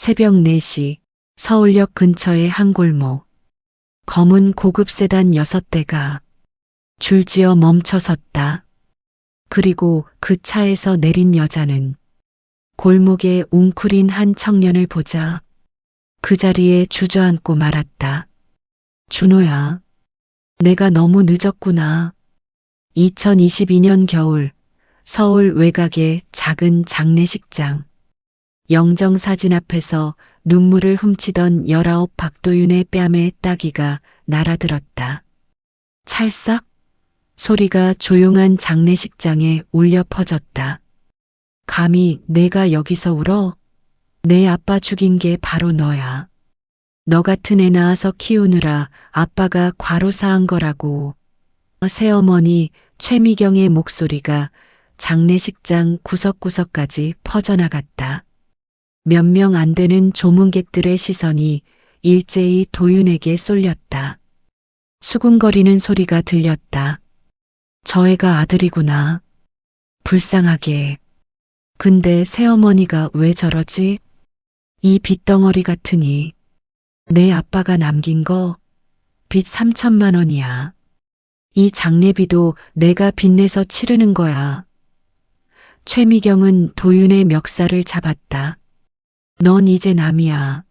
새벽 4시 서울역 근처의 한 골목. 검은 고급 세단 6대가 줄지어 멈춰 섰다. 그리고 그 차에서 내린 여자는 골목에 웅크린 한 청년을 보자 그 자리에 주저앉고 말았다. 준호야, 내가 너무 늦었구나. 2022년 겨울 서울 외곽의 작은 장례식장. 영정사진 앞에서 눈물을 훔치던 19 박도윤의 뺨에 따귀가 날아들었다. 찰싹 소리가 조용한 장례식장에 울려 퍼졌다. 감히 내가 여기서 울어? 내 아빠 죽인 게 바로 너야. 너 같은 애 낳아서 키우느라 아빠가 과로사한 거라고. 새어머니 최미경의 목소리가 장례식장 구석구석까지 퍼져나갔다. 몇 명 안 되는 조문객들의 시선이 일제히 도윤에게 쏠렸다. 수군거리는 소리가 들렸다. 저 애가 아들이구나. 불쌍하게. 근데 새어머니가 왜 저러지? 이 빚덩어리 같으니. 내 아빠가 남긴 거 빚 3천만 원이야. 이 장례비도 내가 빚내서 치르는 거야. 최미경은 도윤의 멱살을 잡았다. 넌 이제 남이야.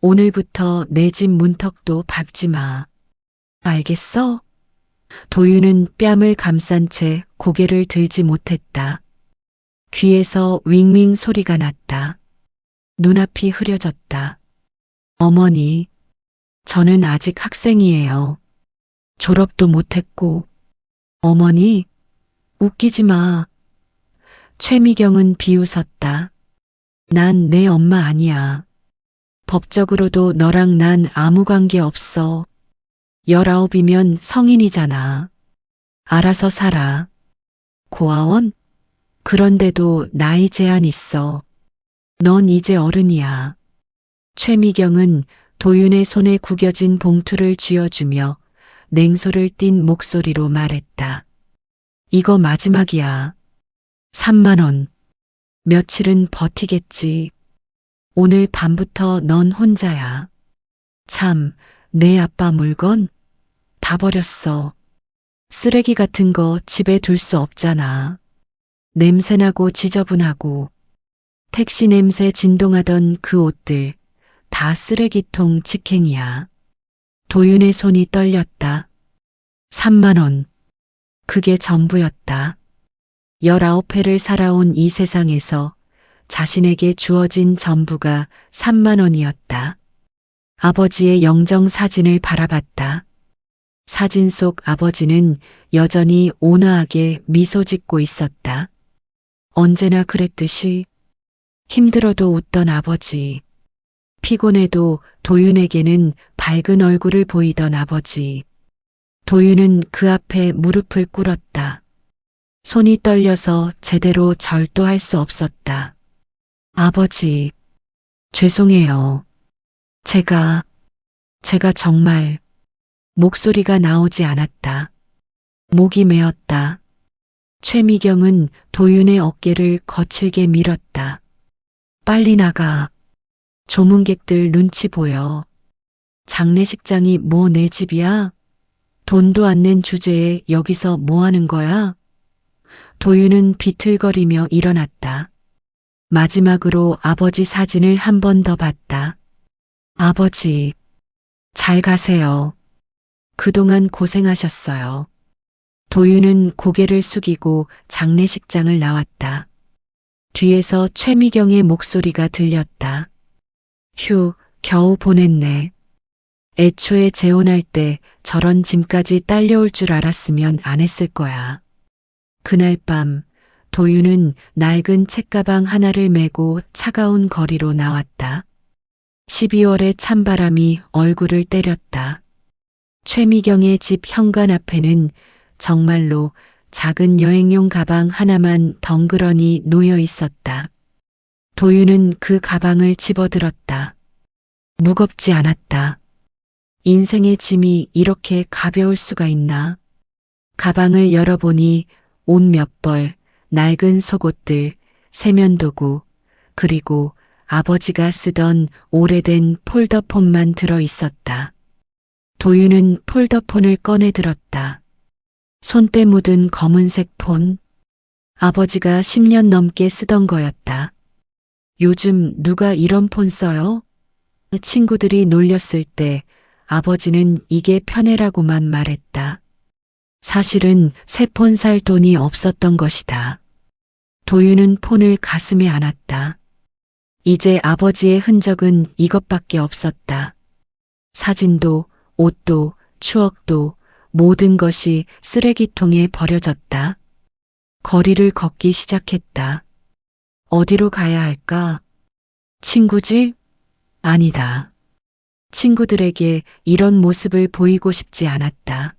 오늘부터 내 집 문턱도 밟지 마. 알겠어? 도윤은 뺨을 감싼 채 고개를 들지 못했다. 귀에서 윙윙 소리가 났다. 눈앞이 흐려졌다. 어머니, 저는 아직 학생이에요. 졸업도 못했고. 어머니, 웃기지 마. 최미경은 비웃었다. 난 내 엄마 아니야. 법적으로도 너랑 난 아무 관계 없어. 19이면 성인이잖아. 알아서 살아. 고아원? 그런데도 나이 제한 있어. 넌 이제 어른이야. 최미경은 도윤의 손에 구겨진 봉투를 쥐어주며 냉소를 띤 목소리로 말했다. 이거 마지막이야. 3만 원. 며칠은 버티겠지. 오늘 밤부터 넌 혼자야. 참, 내 아빠 물건? 다 버렸어. 쓰레기 같은 거 집에 둘 수 없잖아. 냄새나고 지저분하고. 택시 냄새 진동하던 그 옷들 다 쓰레기통 직행이야. 도윤의 손이 떨렸다. 3만 원. 그게 전부였다. 19회를 살아온 이 세상에서 자신에게 주어진 전부가 3만 원이었다. 아버지의 영정 사진을 바라봤다. 사진 속 아버지는 여전히 온화하게 미소 짓고 있었다. 언제나 그랬듯이 힘들어도 웃던 아버지. 피곤해도 도윤에게는 밝은 얼굴을 보이던 아버지. 도윤은 그 앞에 무릎을 꿇었다. 손이 떨려서 제대로 절도할 수 없었다. 아버지, 죄송해요. 제가 정말. 목소리가 나오지 않았다. 목이 메었다. 최미경은 도윤의 어깨를 거칠게 밀었다. 빨리 나가. 조문객들 눈치 보여. 장례식장이 뭐 내 집이야? 돈도 안 낸 주제에 여기서 뭐 하는 거야? 도윤은 비틀거리며 일어났다. 마지막으로 아버지 사진을 한 번 더 봤다. 아버지, 잘 가세요. 그동안 고생하셨어요. 도윤은 고개를 숙이고 장례식장을 나왔다. 뒤에서 최미경의 목소리가 들렸다. 휴, 겨우 보냈네. 애초에 재혼할 때 저런 짐까지 딸려올 줄 알았으면 안 했을 거야. 그날 밤 도윤은 낡은 책가방 하나를 메고 차가운 거리로 나왔다. 12월의 찬바람이 얼굴을 때렸다. 최미경의 집 현관 앞에는 정말로 작은 여행용 가방 하나만 덩그러니 놓여 있었다. 도윤은 그 가방을 집어들었다. 무겁지 않았다. 인생의 짐이 이렇게 가벼울 수가 있나? 가방을 열어보니 옷 몇 벌, 낡은 속옷들, 세면도구, 그리고 아버지가 쓰던 오래된 폴더폰만 들어 있었다. 도윤은 폴더폰을 꺼내 들었다. 손때 묻은 검은색 폰. 아버지가 10년 넘게 쓰던 거였다. 요즘 누가 이런 폰 써요? 친구들이 놀렸을 때 아버지는 이게 편해라고만 말했다. 사실은 새 폰 살 돈이 없었던 것이다. 도윤은 폰을 가슴에 안았다. 이제 아버지의 흔적은 이것밖에 없었다. 사진도, 옷도, 추억도 모든 것이 쓰레기통에 버려졌다. 거리를 걷기 시작했다. 어디로 가야 할까? 친구 집? 아니다. 친구들에게 이런 모습을 보이고 싶지 않았다.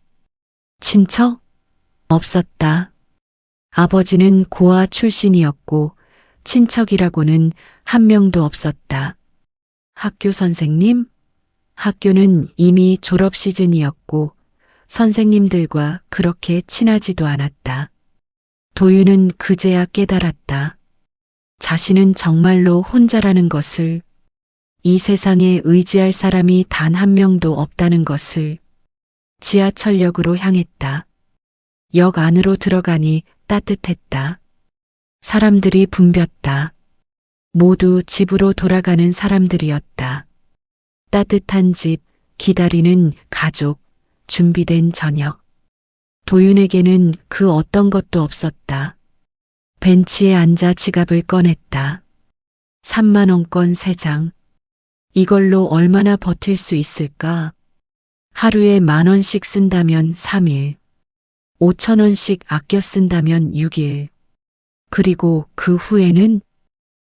친척? 없었다. 아버지는 고아 출신이었고 친척이라고는 한 명도 없었다. 학교 선생님? 학교는 이미 졸업 시즌이었고 선생님들과 그렇게 친하지도 않았다. 도윤은 그제야 깨달았다. 자신은 정말로 혼자라는 것을, 이 세상에 의지할 사람이 단 한 명도 없다는 것을. 지하철역으로 향했다. 역 안으로 들어가니 따뜻했다. 사람들이 붐볐다. 모두 집으로 돌아가는 사람들이었다. 따뜻한 집, 기다리는 가족, 준비된 저녁. 도윤에게는 그 어떤 것도 없었다. 벤치에 앉아 지갑을 꺼냈다. 3만 원권 3장. 이걸로 얼마나 버틸 수 있을까? 하루에 10,000원씩 쓴다면 3일. 5,000원씩 아껴 쓴다면 6일. 그리고 그 후에는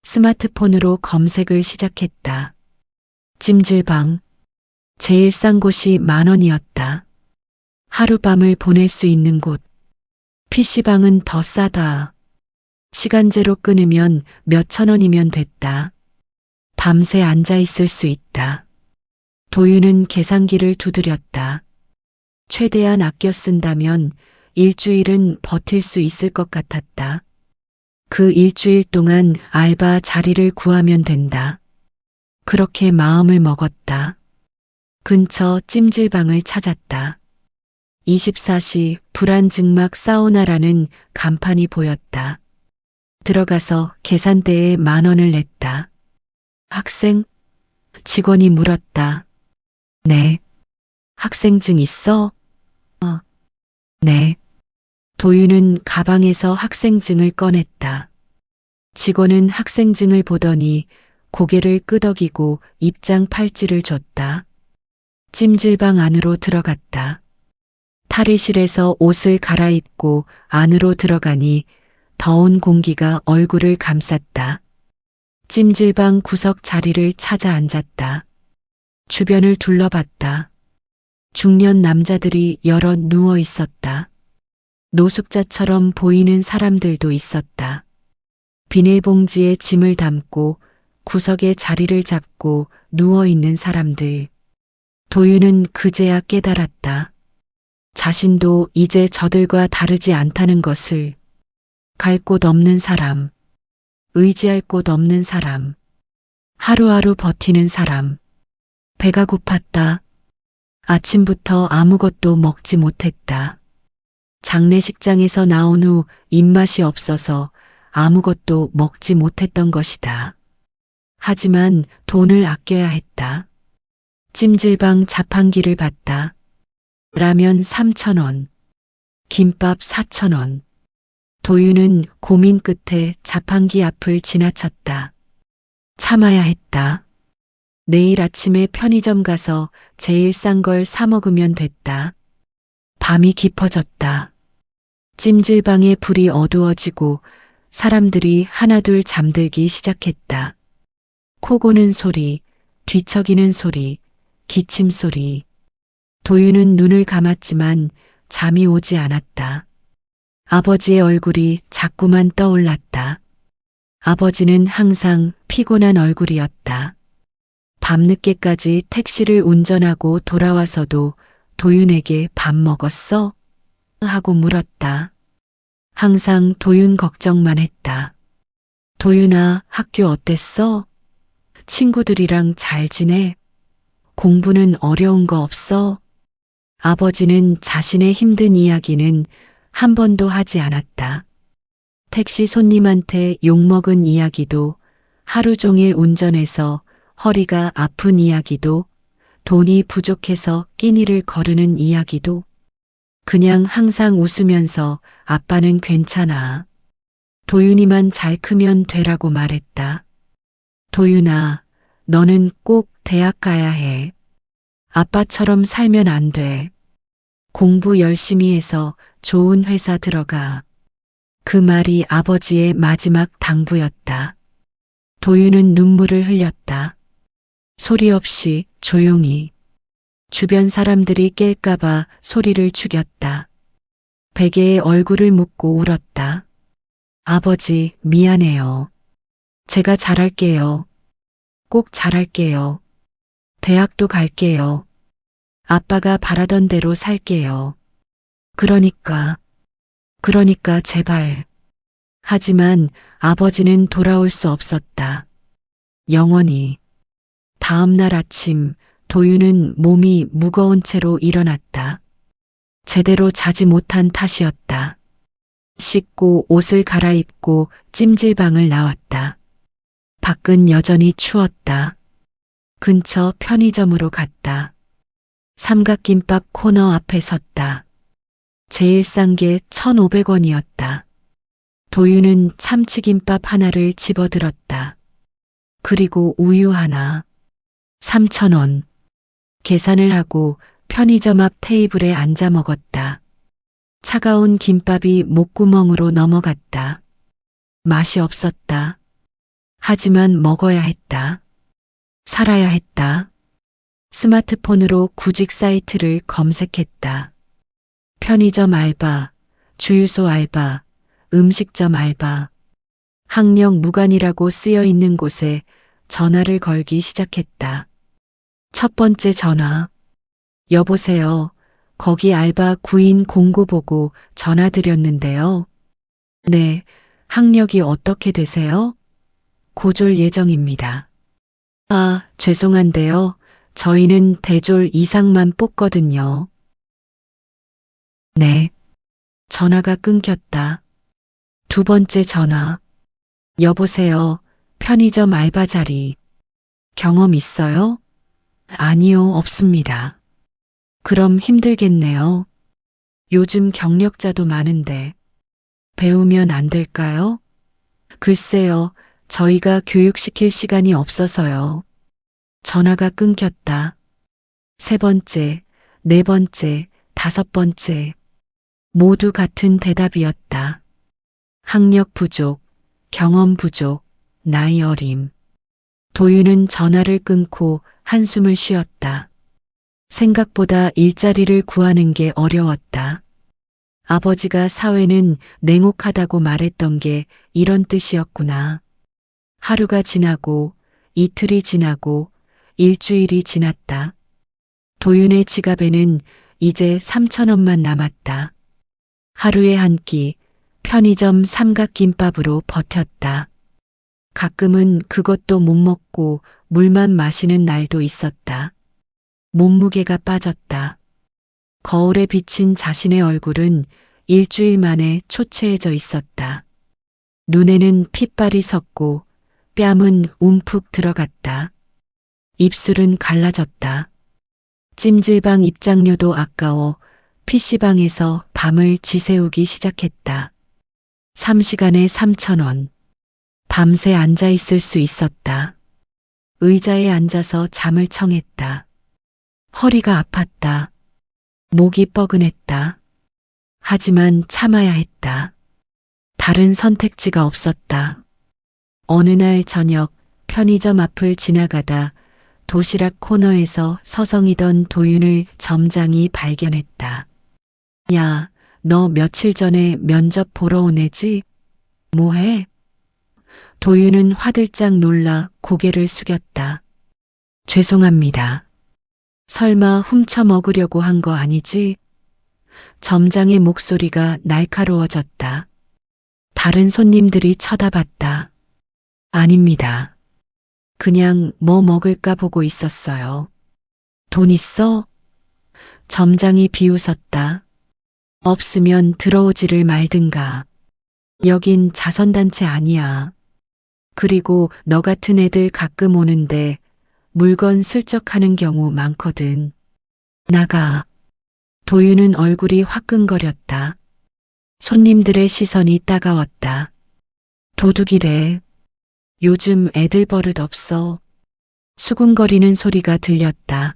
스마트폰으로 검색을 시작했다. 찜질방. 제일 싼 곳이 10,000원이었다. 하룻밤을 보낼 수 있는 곳. PC방은 더 싸다. 시간제로 끊으면 몇천 원이면 됐다. 밤새 앉아 있을 수 있다. 도윤은 계산기를 두드렸다. 최대한 아껴 쓴다면 일주일은 버틸 수 있을 것 같았다. 그 일주일 동안 알바 자리를 구하면 된다. 그렇게 마음을 먹었다. 근처 찜질방을 찾았다. 24시 불안증막 사우나라는 간판이 보였다. 들어가서 계산대에 10,000원을 냈다. 학생? 직원이 물었다. 네. 학생증 있어? 네. 도윤은 가방에서 학생증을 꺼냈다. 직원은 학생증을 보더니 고개를 끄덕이고 입장 팔찌를 줬다. 찜질방 안으로 들어갔다. 탈의실에서 옷을 갈아입고 안으로 들어가니 더운 공기가 얼굴을 감쌌다. 찜질방 구석 자리를 찾아 앉았다. 주변을 둘러봤다. 중년 남자들이 여럿 누워 있었다. 노숙자처럼 보이는 사람들도 있었다. 비닐봉지에 짐을 담고 구석에 자리를 잡고 누워 있는 사람들. 도윤은 그제야 깨달았다. 자신도 이제 저들과 다르지 않다는 것을. 갈 곳 없는 사람, 의지할 곳 없는 사람, 하루하루 버티는 사람. 배가 고팠다. 아침부터 아무것도 먹지 못했다. 장례식장에서 나온 후 입맛이 없어서 아무것도 먹지 못했던 것이다. 하지만 돈을 아껴야 했다. 찜질방 자판기를 봤다. 라면 3,000원, 김밥 4,000원. 도윤은 고민 끝에 자판기 앞을 지나쳤다. 참아야 했다. 내일 아침에 편의점 가서 제일 싼 걸 사 먹으면 됐다. 밤이 깊어졌다. 찜질방의 불이 어두워지고 사람들이 하나둘 잠들기 시작했다. 코 고는 소리, 뒤척이는 소리, 기침 소리. 도윤은 눈을 감았지만 잠이 오지 않았다. 아버지의 얼굴이 자꾸만 떠올랐다. 아버지는 항상 피곤한 얼굴이었다. 밤늦게까지 택시를 운전하고 돌아와서도 도윤에게 밥 먹었어? 하고 물었다. 항상 도윤 걱정만 했다. 도윤아, 학교 어땠어? 친구들이랑 잘 지내? 공부는 어려운 거 없어? 아버지는 자신의 힘든 이야기는 한 번도 하지 않았다. 택시 손님한테 욕먹은 이야기도, 하루 종일 운전해서 허리가 아픈 이야기도, 돈이 부족해서 끼니를 거르는 이야기도, 그냥 항상 웃으면서 아빠는 괜찮아. 도윤이만 잘 크면 되라고 말했다. 도윤아, 너는 꼭 대학 가야 해. 아빠처럼 살면 안 돼. 공부 열심히 해서 좋은 회사 들어가. 그 말이 아버지의 마지막 당부였다. 도윤은 눈물을 흘렸다. 소리 없이 조용히. 주변 사람들이 깰까봐 소리를 죽였다. 베개에 얼굴을 묻고 울었다. 아버지, 미안해요. 제가 잘할게요. 꼭 잘할게요. 대학도 갈게요. 아빠가 바라던 대로 살게요. 그러니까 제발. 하지만 아버지는 돌아올 수 없었다. 영원히. 다음 날 아침 도윤은 몸이 무거운 채로 일어났다. 제대로 자지 못한 탓이었다. 씻고 옷을 갈아입고 찜질방을 나왔다. 밖은 여전히 추웠다. 근처 편의점으로 갔다. 삼각김밥 코너 앞에 섰다. 제일 싼 게 1,500원이었다. 도윤은 참치김밥 하나를 집어들었다. 그리고 우유 하나. 3,000원. 계산을 하고 편의점 앞 테이블에 앉아 먹었다. 차가운 김밥이 목구멍으로 넘어갔다. 맛이 없었다. 하지만 먹어야 했다. 살아야 했다. 스마트폰으로 구직 사이트를 검색했다. 편의점 알바, 주유소 알바, 음식점 알바, 학력 무관이라고 쓰여 있는 곳에 전화를 걸기 시작했다. 첫 번째 전화. 여보세요. 거기 알바 구인 공고 보고 전화드렸는데요. 네, 학력이 어떻게 되세요? 고졸 예정입니다. 아, 죄송한데요. 저희는 대졸 이상만 뽑거든요. 네. 전화가 끊겼다. 두 번째 전화. 여보세요. 편의점 알바 자리. 경험 있어요? 아니요, 없습니다. 그럼 힘들겠네요. 요즘 경력자도 많은데. 배우면 안 될까요? 글쎄요, 저희가 교육시킬 시간이 없어서요. 전화가 끊겼다. 세 번째, 네 번째, 다섯 번째. 모두 같은 대답이었다. 학력 부족, 경험 부족, 나이 어림. 도윤은 전화를 끊고 한숨을 쉬었다. 생각보다 일자리를 구하는 게 어려웠다. 아버지가 사회는 냉혹하다고 말했던 게 이런 뜻이었구나. 하루가 지나고 이틀이 지나고 일주일이 지났다. 도윤의 지갑에는 이제 3,000원만 남았다. 하루에 한 끼 편의점 삼각김밥으로 버텼다. 가끔은 그것도 못 먹고 물만 마시는 날도 있었다. 몸무게가 빠졌다. 거울에 비친 자신의 얼굴은 일주일 만에 초췌해져 있었다. 눈에는 핏발이 섰고 뺨은 움푹 들어갔다. 입술은 갈라졌다. 찜질방 입장료도 아까워 PC방에서 밤을 지새우기 시작했다. 3시간에 3,000원. 밤새 앉아 있을 수 있었다. 의자에 앉아서 잠을 청했다. 허리가 아팠다. 목이 뻐근했다. 하지만 참아야 했다. 다른 선택지가 없었다. 어느 날 저녁 편의점 앞을 지나가다 도시락 코너에서 서성이던 도윤을 점장이 발견했다. 야, 너 며칠 전에 면접 보러 온 애지? 뭐해? 도윤은 화들짝 놀라 고개를 숙였다. 죄송합니다. 설마 훔쳐 먹으려고 한 거 아니지? 점장의 목소리가 날카로워졌다. 다른 손님들이 쳐다봤다. 아닙니다. 그냥 뭐 먹을까 보고 있었어요. 돈 있어? 점장이 비웃었다. 없으면 들어오지를 말든가. 여긴 자선단체 아니야. 그리고 너 같은 애들 가끔 오는데 물건 슬쩍 하는 경우 많거든. 나가. 도윤은 얼굴이 화끈거렸다. 손님들의 시선이 따가웠다. 도둑이래. 요즘 애들 버릇 없어. 수군거리는 소리가 들렸다.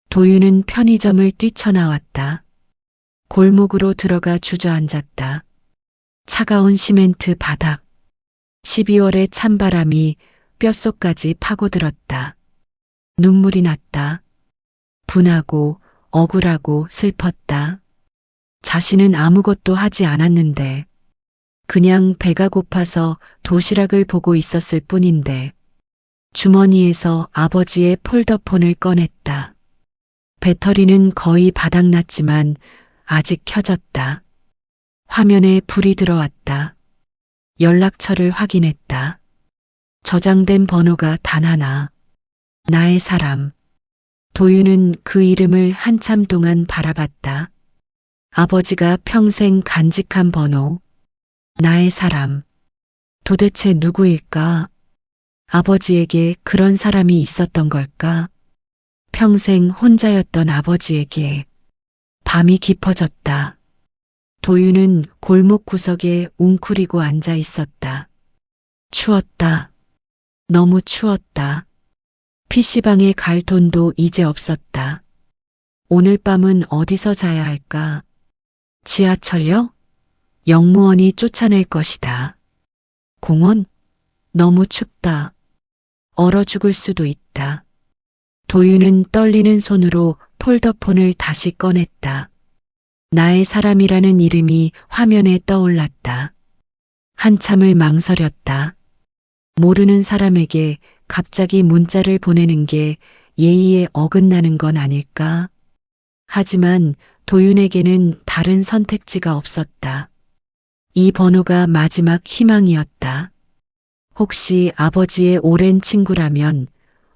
도윤은 편의점을 뛰쳐나왔다. 골목으로 들어가 주저앉았다. 차가운 시멘트 바닥. 12월의 찬바람이 뼛속까지 파고들었다. 눈물이 났다. 분하고 억울하고 슬펐다. 자신은 아무것도 하지 않았는데 그냥 배가 고파서 도시락을 보고 있었을 뿐인데 주머니에서 아버지의 폴더폰을 꺼냈다. 배터리는 거의 바닥났지만 아직 켜졌다. 화면에 불이 들어왔다. 연락처를 확인했다. 저장된 번호가 단 하나. 나의 사람. 도윤은 그 이름을 한참 동안 바라봤다. 아버지가 평생 간직한 번호. 나의 사람. 도대체 누구일까? 아버지에게 그런 사람이 있었던 걸까? 평생 혼자였던 아버지에게. 밤이 깊어졌다. 도윤은 골목 구석에 웅크리고 앉아 있었다. 추웠다. 너무 추웠다. PC방에 갈 돈도 이제 없었다. 오늘 밤은 어디서 자야 할까? 지하철역? 영무원이 쫓아낼 것이다. 공원? 너무 춥다. 얼어 죽을 수도 있다. 도윤은 떨리는 손으로 폴더폰을 다시 꺼냈다. 나의 사람이라는 이름이 화면에 떠올랐다. 한참을 망설였다. 모르는 사람에게 갑자기 문자를 보내는 게 예의에 어긋나는 건 아닐까? 하지만 도윤에게는 다른 선택지가 없었다. 이 번호가 마지막 희망이었다. 혹시 아버지의 오랜 친구라면,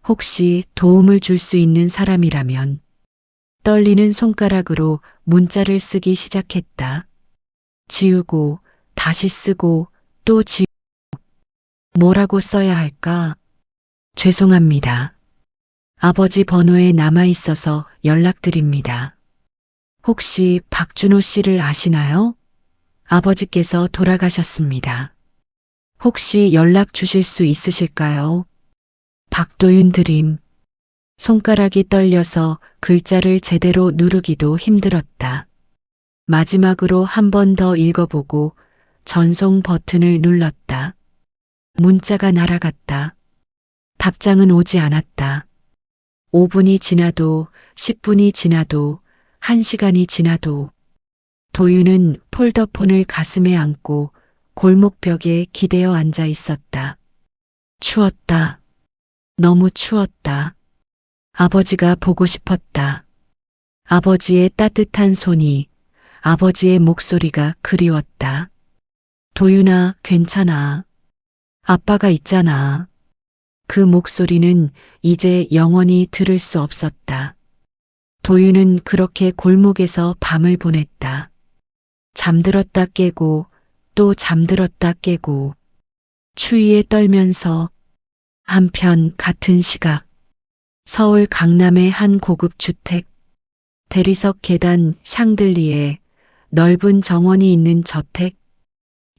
혹시 도움을 줄 수 있는 사람이라면, 떨리는 손가락으로 문자를 쓰기 시작했다. 지우고, 다시 쓰고, 또 지우고, 뭐라고 써야 할까? 죄송합니다. 아버지 번호에 남아있어서 연락드립니다. 혹시 박준호 씨를 아시나요? 아버지께서 돌아가셨습니다. 혹시 연락 주실 수 있으실까요? 박도윤 드림. 손가락이 떨려서 글자를 제대로 누르기도 힘들었다. 마지막으로 한 번 더 읽어보고 전송 버튼을 눌렀다. 문자가 날아갔다. 답장은 오지 않았다. 5분이 지나도 10분이 지나도 1시간이 지나도 도윤은 폴더폰을 가슴에 안고 골목벽에 기대어 앉아 있었다. 추웠다. 너무 추웠다. 아버지가 보고 싶었다. 아버지의 따뜻한 손이, 아버지의 목소리가 그리웠다. 도윤아, 괜찮아. 아빠가 있잖아. 그 목소리는 이제 영원히 들을 수 없었다. 도윤은 그렇게 골목에서 밤을 보냈다. 잠들었다 깨고 또 잠들었다 깨고 추위에 떨면서 한편 같은 시각 서울 강남의 한 고급 주택 대리석 계단 샹들리에 넓은 정원이 있는 저택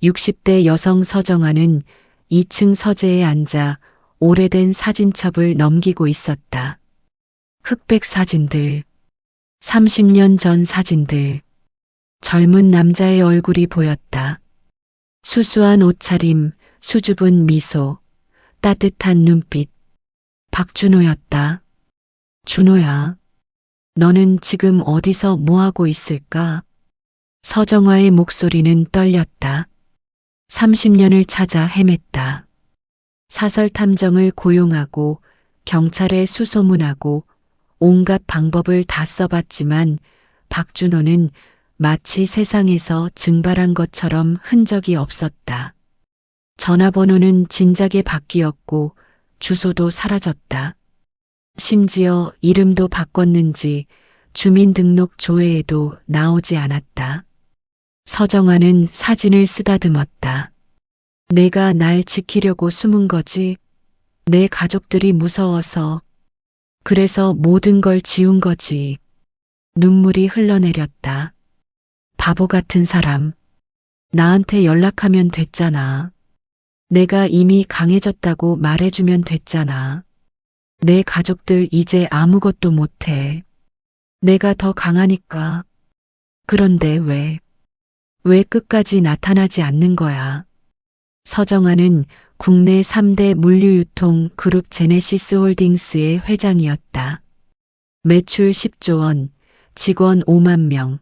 60대 여성 서정아는 2층 서재에 앉아 오래된 사진첩을 넘기고 있었다. 흑백 사진들, 30년 전 사진들, 젊은 남자의 얼굴이 보였다. 수수한 옷차림, 수줍은 미소, 따뜻한 눈빛. 박준호였다. 준호야, 너는 지금 어디서 뭐하고 있을까? 서정화의 목소리는 떨렸다. 30년을 찾아 헤맸다. 사설 탐정을 고용하고 경찰에 수소문하고 온갖 방법을 다 써봤지만 박준호는 마치 세상에서 증발한 것처럼 흔적이 없었다. 전화번호는 진작에 바뀌었고 주소도 사라졌다. 심지어 이름도 바꿨는지 주민등록 조회에도 나오지 않았다. 서정아는 사진을 쓰다듬었다. 내가 날 지키려고 숨은 거지. 내 가족들이 무서워서. 그래서 모든 걸 지운 거지. 눈물이 흘러내렸다. 바보 같은 사람. 나한테 연락하면 됐잖아. 내가 이미 강해졌다고 말해주면 됐잖아. 내 가족들 이제 아무것도 못해. 내가 더 강하니까. 그런데 왜 끝까지 나타나지 않는 거야? 서정아는 국내 3대 물류유통 그룹 제네시스 홀딩스의 회장이었다. 매출 10조 원, 직원 5만 명,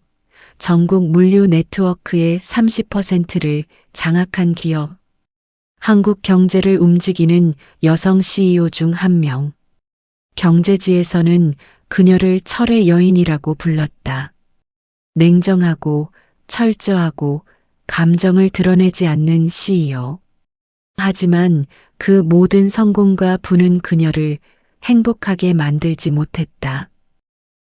전국 물류 네트워크의 30%를 장악한 기업. 한국 경제를 움직이는 여성 CEO 중 한 명. 경제지에서는 그녀를 철의 여인이라고 불렀다. 냉정하고 철저하고 감정을 드러내지 않는 CEO. 하지만 그 모든 성공과 부는 그녀를 행복하게 만들지 못했다.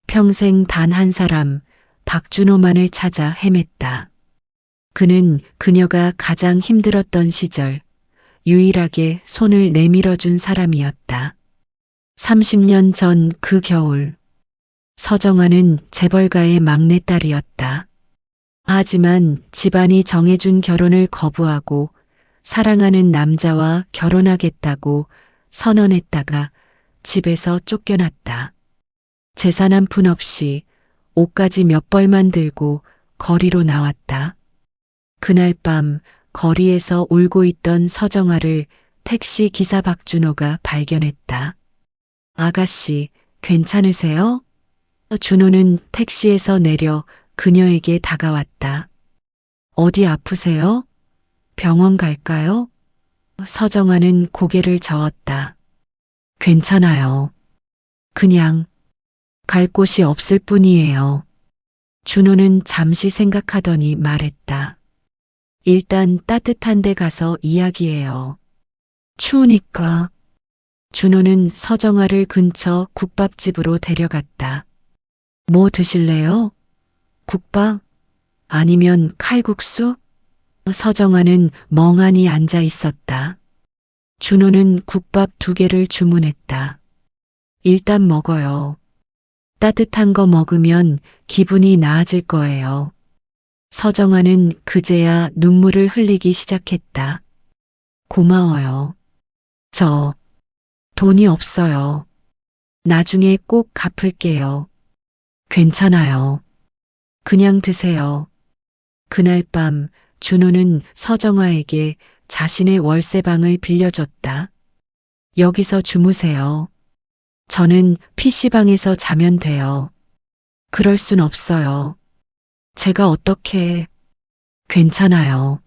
평생 단 한 사람, 박준호만을 찾아 헤맸다. 그는 그녀가 가장 힘들었던 시절 유일하게 손을 내밀어준 사람이었다. 30년 전 그 겨울, 서정아는 재벌가의 막내딸이었다. 하지만 집안이 정해준 결혼을 거부하고 사랑하는 남자와 결혼하겠다고 선언했다가 집에서 쫓겨났다. 재산 한 푼 없이 옷까지 몇 벌만 들고 거리로 나왔다. 그날 밤 거리에서 울고 있던 서정아를 택시 기사 박준호가 발견했다. 아가씨, 괜찮으세요? 준호는 택시에서 내려 그녀에게 다가왔다. 어디 아프세요? 병원 갈까요? 서정아는 고개를 저었다. 괜찮아요. 그냥 갈 곳이 없을 뿐이에요. 준호는 잠시 생각하더니 말했다. 일단 따뜻한 데 가서 이야기해요. 추우니까. 준호는 서정아를 근처 국밥집으로 데려갔다. 뭐 드실래요? 국밥? 아니면 칼국수? 서정아는 멍하니 앉아 있었다. 준호는 국밥 2개를 주문했다. 일단 먹어요. 따뜻한 거 먹으면 기분이 나아질 거예요. 서정아는 그제야 눈물을 흘리기 시작했다. 고마워요. 저 돈이 없어요. 나중에 꼭 갚을게요. 괜찮아요. 그냥 드세요. 그날 밤 준호는 서정아에게 자신의 월세방을 빌려줬다. 여기서 주무세요. 저는 PC방에서 자면 돼요. 그럴 순 없어요. 제가 어떻게... 괜찮아요.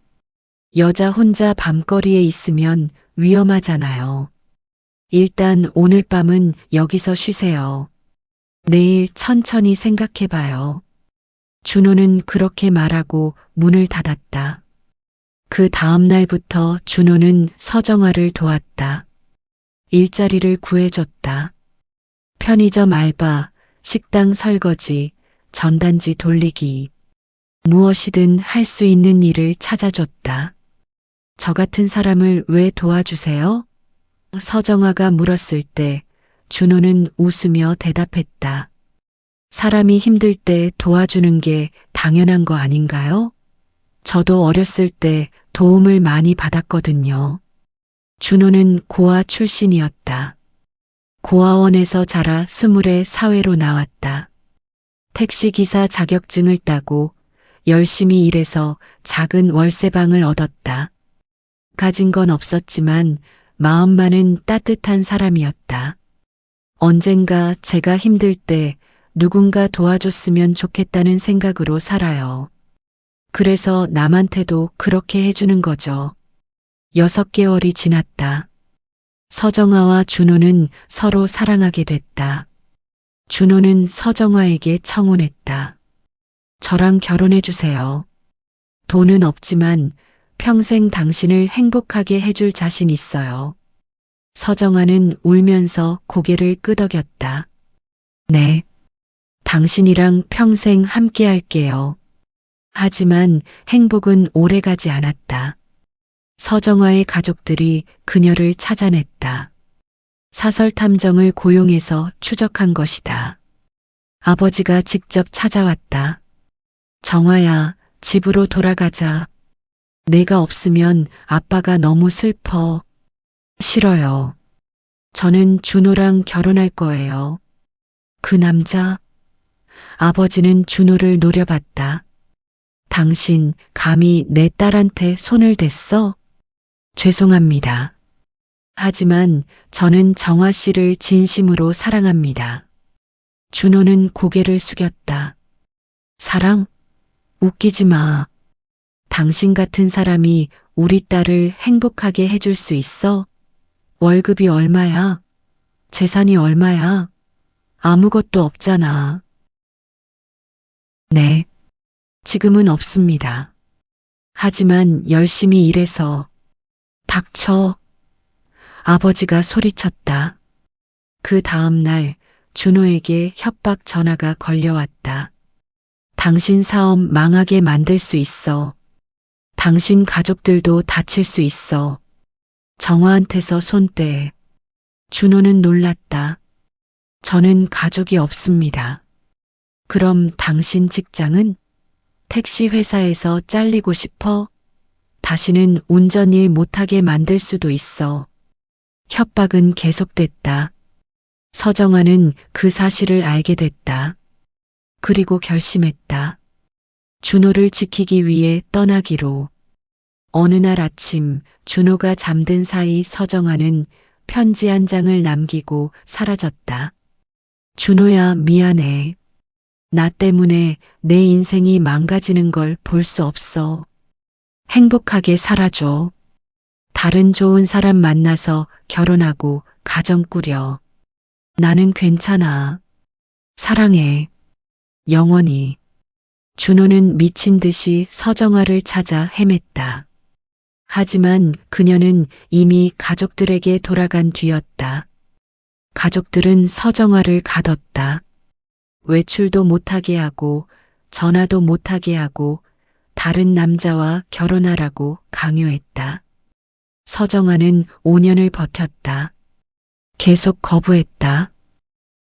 여자 혼자 밤거리에 있으면 위험하잖아요. 일단 오늘 밤은 여기서 쉬세요. 내일 천천히 생각해봐요. 준호는 그렇게 말하고 문을 닫았다. 그 다음 날부터 준호는 서정아를 도왔다. 일자리를 구해줬다. 편의점 알바, 식당 설거지, 전단지 돌리기. 무엇이든 할 수 있는 일을 찾아줬다. 저 같은 사람을 왜 도와주세요? 서정아가 물었을 때 준호는 웃으며 대답했다. 사람이 힘들 때 도와주는 게 당연한 거 아닌가요? 저도 어렸을 때 도움을 많이 받았거든요. 준호는 고아 출신이었다. 고아원에서 자라 20의 사회로 나왔다. 택시기사 자격증을 따고 열심히 일해서 작은 월세방을 얻었다. 가진 건 없었지만 마음만은 따뜻한 사람이었다. 언젠가 제가 힘들 때 누군가 도와줬으면 좋겠다는 생각으로 살아요. 그래서 남한테도 그렇게 해주는 거죠. 6개월이 지났다. 서정아와 준호는 서로 사랑하게 됐다. 준호는 서정아에게 청혼했다. 저랑 결혼해주세요. 돈은 없지만 평생 당신을 행복하게 해줄 자신 있어요. 서정아는 울면서 고개를 끄덕였다. 네. 당신이랑 평생 함께 할게요. 하지만 행복은 오래가지 않았다. 서정아의 가족들이 그녀를 찾아냈다. 사설 탐정을 고용해서 추적한 것이다. 아버지가 직접 찾아왔다. 정아야, 집으로 돌아가자. 내가 없으면 아빠가 너무 슬퍼. 싫어요. 저는 준호랑 결혼할 거예요. 그 남자? 아버지는 준호를 노려봤다. 당신 감히 내 딸한테 손을 댔어? 죄송합니다. 하지만 저는 정아 씨를 진심으로 사랑합니다. 준호는 고개를 숙였다. 사랑? 웃기지 마. 당신 같은 사람이 우리 딸을 행복하게 해줄 수 있어? 월급이 얼마야? 재산이 얼마야? 아무것도 없잖아. 네. 지금은 없습니다. 하지만 열심히 일해서. 닥쳐. 아버지가 소리쳤다. 그 다음 날 준호에게 협박 전화가 걸려왔다. 당신 사업 망하게 만들 수 있어. 당신 가족들도 다칠 수 있어. 정화한테서 손 떼. 준호는 놀랐다. 저는 가족이 없습니다. 그럼 당신 직장은? 택시 회사에서 잘리고 싶어? 다시는 운전일 못하게 만들 수도 있어. 협박은 계속됐다. 서정아는 그 사실을 알게 됐다. 그리고 결심했다. 준호를 지키기 위해 떠나기로. 어느 날 아침 준호가 잠든 사이 서정아는 편지 한 장을 남기고 사라졌다. 준호야, 미안해. 나 때문에 내 인생이 망가지는 걸 볼 수 없어. 행복하게 살아줘. 다른 좋은 사람 만나서 결혼하고 가정 꾸려. 나는 괜찮아. 사랑해. 영원히. 준호는 미친 듯이 서정아를 찾아 헤맸다. 하지만 그녀는 이미 가족들에게 돌아간 뒤였다. 가족들은 서정아를 가뒀다. 외출도 못하게 하고 전화도 못하게 하고 다른 남자와 결혼하라고 강요했다. 서정아는 5년을 버텼다. 계속 거부했다.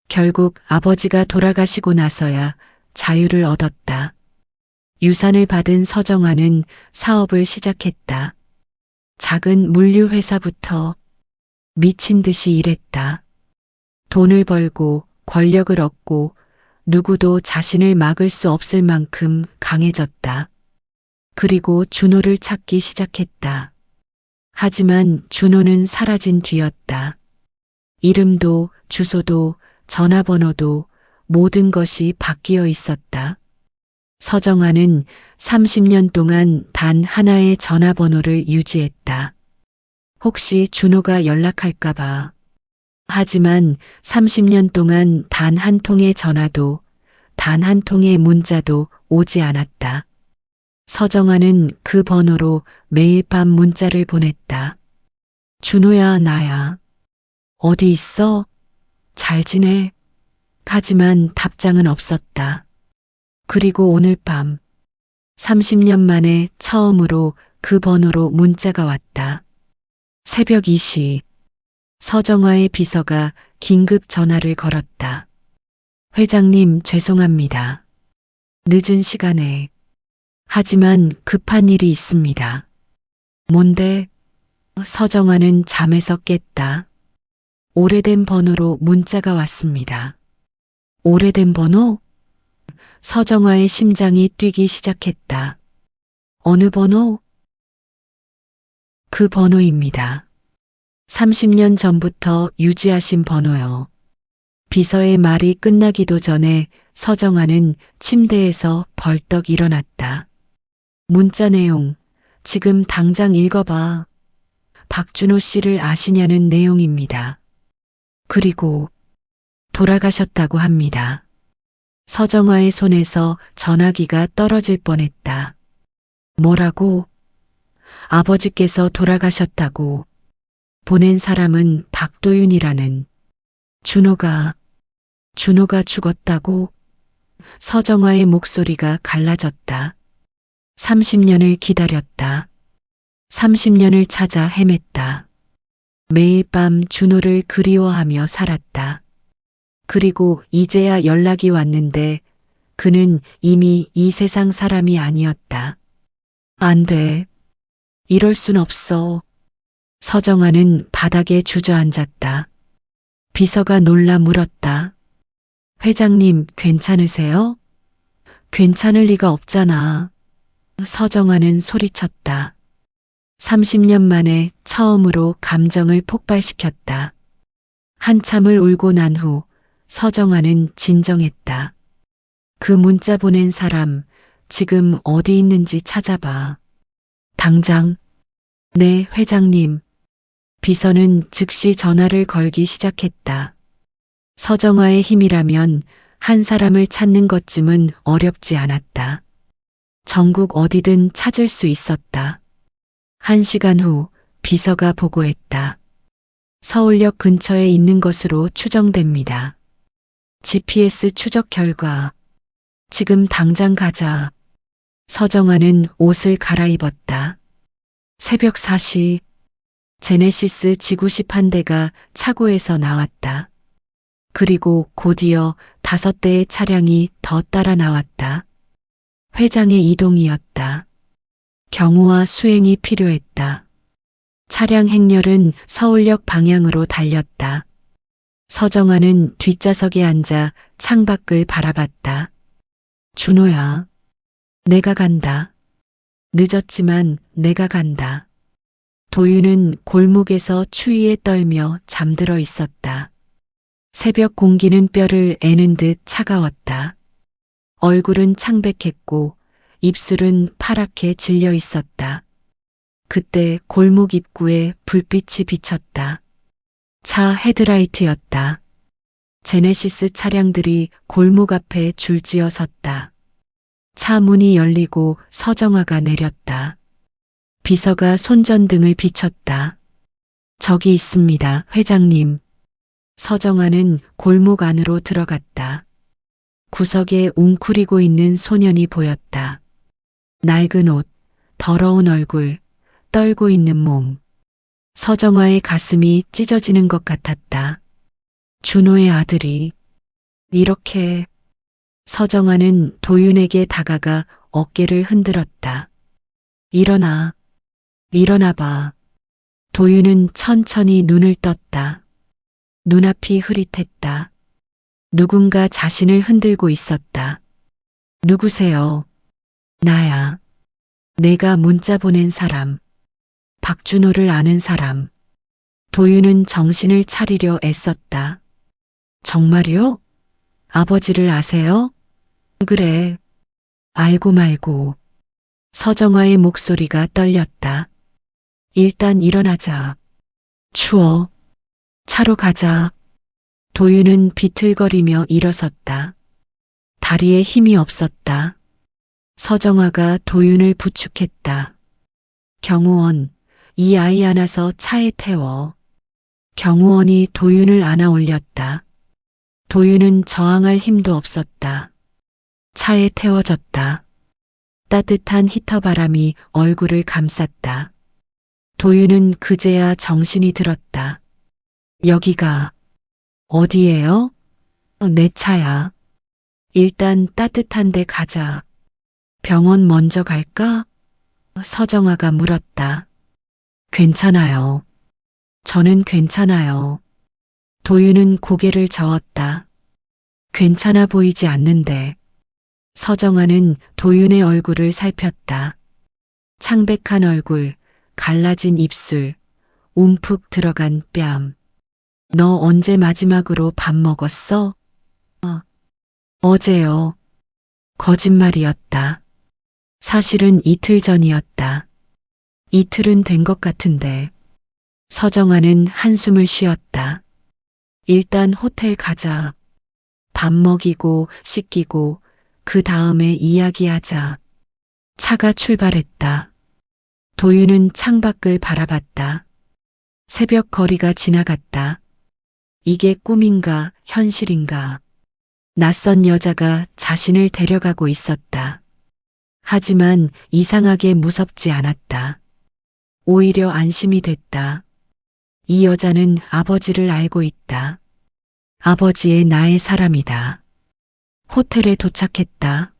결국 아버지가 돌아가시고 나서야 자유를 얻었다. 유산을 받은 서정아는 사업을 시작했다. 작은 물류회사부터 미친 듯이 일했다. 돈을 벌고 권력을 얻고 누구도 자신을 막을 수 없을 만큼 강해졌다. 그리고 준호를 찾기 시작했다. 하지만 준호는 사라진 뒤였다. 이름도 주소도 전화번호도 모든 것이 바뀌어 있었다. 서정아는 30년 동안 단 하나의 전화번호를 유지했다. 혹시 준호가 연락할까봐. 하지만 30년 동안 단 한 통의 전화도, 단 한 통의 문자도 오지 않았다. 서정아는 그 번호로 매일 밤 문자를 보냈다. 준호야, 나야. 어디 있어? 잘 지내? 하지만 답장은 없었다. 그리고 오늘 밤 30년 만에 처음으로 그 번호로 문자가 왔다. 새벽 2시 서정아의 비서가 긴급 전화를 걸었다. 회장님, 죄송합니다. 늦은 시간에. 하지만 급한 일이 있습니다. 뭔데? 서정아는 잠에서 깼다. 오래된 번호로 문자가 왔습니다. 오래된 번호? 서정아의 심장이 뛰기 시작했다. 어느 번호? 그 번호입니다. 30년 전부터 유지하신 번호요. 비서의 말이 끝나기도 전에 서정아는 침대에서 벌떡 일어났다. 문자 내용, 지금 당장 읽어봐. 박준호 씨를 아시냐는 내용입니다. 그리고 돌아가셨다고 합니다. 서정아의 손에서 전화기가 떨어질 뻔했다. 뭐라고? 아버지께서 돌아가셨다고. 보낸 사람은 박도윤이라는. 준호가 죽었다고? 서정화의 목소리가 갈라졌다. 30년을 기다렸다. 30년을 찾아 헤맸다. 매일 밤 준호를 그리워하며 살았다. 그리고 이제야 연락이 왔는데 그는 이미 이 세상 사람이 아니었다. 안 돼. 이럴 순 없어. 서정아는 바닥에 주저앉았다. 비서가 놀라 물었다. 회장님, 괜찮으세요? 괜찮을 리가 없잖아. 서정아는 소리쳤다. 30년 만에 처음으로 감정을 폭발시켰다. 한참을 울고 난 후 서정아는 진정했다. 그 문자 보낸 사람 지금 어디 있는지 찾아봐. 당장. 네, 회장님. 비서는 즉시 전화를 걸기 시작했다. 서정아의 힘이라면 한 사람을 찾는 것쯤은 어렵지 않았다. 전국 어디든 찾을 수 있었다. 1시간 후 비서가 보고했다. 서울역 근처에 있는 것으로 추정됩니다. GPS 추적 결과. 지금 당장 가자. 서정아는 옷을 갈아입었다. 새벽 4시. 제네시스 지구십 한 대가 차고에서 나왔다. 그리고 곧이어 5대의 차량이 더 따라 나왔다. 회장의 이동이었다. 경호와 수행이 필요했다. 차량 행렬은 서울역 방향으로 달렸다. 서정아는 뒷좌석에 앉아 창밖을 바라봤다. 준호야, 내가 간다. 늦었지만 내가 간다. 도윤은 골목에서 추위에 떨며 잠들어 있었다. 새벽 공기는 뼈를 애는 듯 차가웠다. 얼굴은 창백했고 입술은 파랗게 질려 있었다. 그때 골목 입구에 불빛이 비쳤다. 차 헤드라이트였다. 제네시스 차량들이 골목 앞에 줄지어 섰다. 차 문이 열리고 서정아가 내렸다. 비서가 손전등을 비췄다. 저기 있습니다, 회장님. 서정아는 골목 안으로 들어갔다. 구석에 웅크리고 있는 소년이 보였다. 낡은 옷, 더러운 얼굴, 떨고 있는 몸. 서정아의 가슴이 찢어지는 것 같았다. 준호의 아들이 이렇게. 서정아는 도윤에게 다가가 어깨를 흔들었다. 일어나. 일어나 봐. 도윤은 천천히 눈을 떴다. 눈앞이 흐릿했다. 누군가 자신을 흔들고 있었다. 누구세요? 나야. 내가 문자 보낸 사람. 박준호를 아는 사람. 도윤은 정신을 차리려 애썼다. 정말요? 아버지를 아세요? 그래. 알고 말고. 서정아의 목소리가 떨렸다. 일단 일어나자. 추워. 차로 가자. 도윤은 비틀거리며 일어섰다. 다리에 힘이 없었다. 서정아가 도윤을 부축했다. 경호원, 이 아이 안아서 차에 태워. 경호원이 도윤을 안아 올렸다. 도윤은 저항할 힘도 없었다. 차에 태워졌다. 따뜻한 히터 바람이 얼굴을 감쌌다. 도윤은 그제야 정신이 들었다. 여기가 어디예요? 내 차야. 일단 따뜻한 데 가자. 병원 먼저 갈까? 서정아가 물었다. 괜찮아요. 저는 괜찮아요. 도윤은 고개를 저었다. 괜찮아 보이지 않는데. 서정아는 도윤의 얼굴을 살폈다. 창백한 얼굴, 갈라진 입술, 움푹 들어간 뺨. 너 언제 마지막으로 밥 먹었어? 어제요. 거짓말이었다. 사실은 이틀 전이었다. 이틀은 된 것 같은데. 서정아는 한숨을 쉬었다. 일단 호텔 가자. 밥 먹이고 씻기고 그 다음에 이야기하자. 차가 출발했다. 도윤은 창밖을 바라봤다. 새벽 거리가 지나갔다. 이게 꿈인가 현실인가. 낯선 여자가 자신을 데려가고 있었다. 하지만 이상하게 무섭지 않았다. 오히려 안심이 됐다. 이 여자는 아버지를 알고 있다. 아버지의 나의 사람이다. 호텔에 도착했다.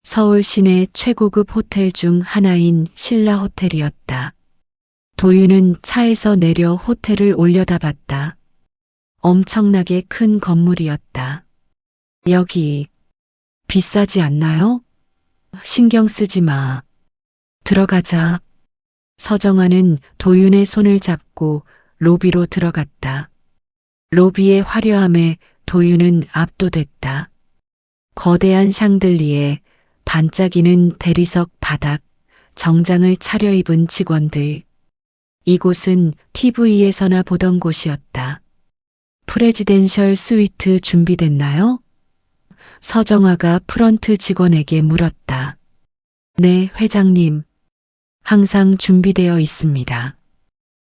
서울 시내 최고급 호텔 중 하나인 신라 호텔이었다. 도윤은 차에서 내려 호텔을 올려다봤다. 엄청나게 큰 건물이었다. 여기 비싸지 않나요? 신경 쓰지 마. 들어가자. 서정아는 도윤의 손을 잡고 로비로 들어갔다. 로비의 화려함에 도윤은 압도됐다. 거대한 샹들리에 반짝이는 대리석 바닥, 정장을 차려입은 직원들. 이곳은 TV에서나 보던 곳이었다. 프레지덴셜 스위트 준비됐나요? 서정아가 프런트 직원에게 물었다. 네, 회장님. 항상 준비되어 있습니다.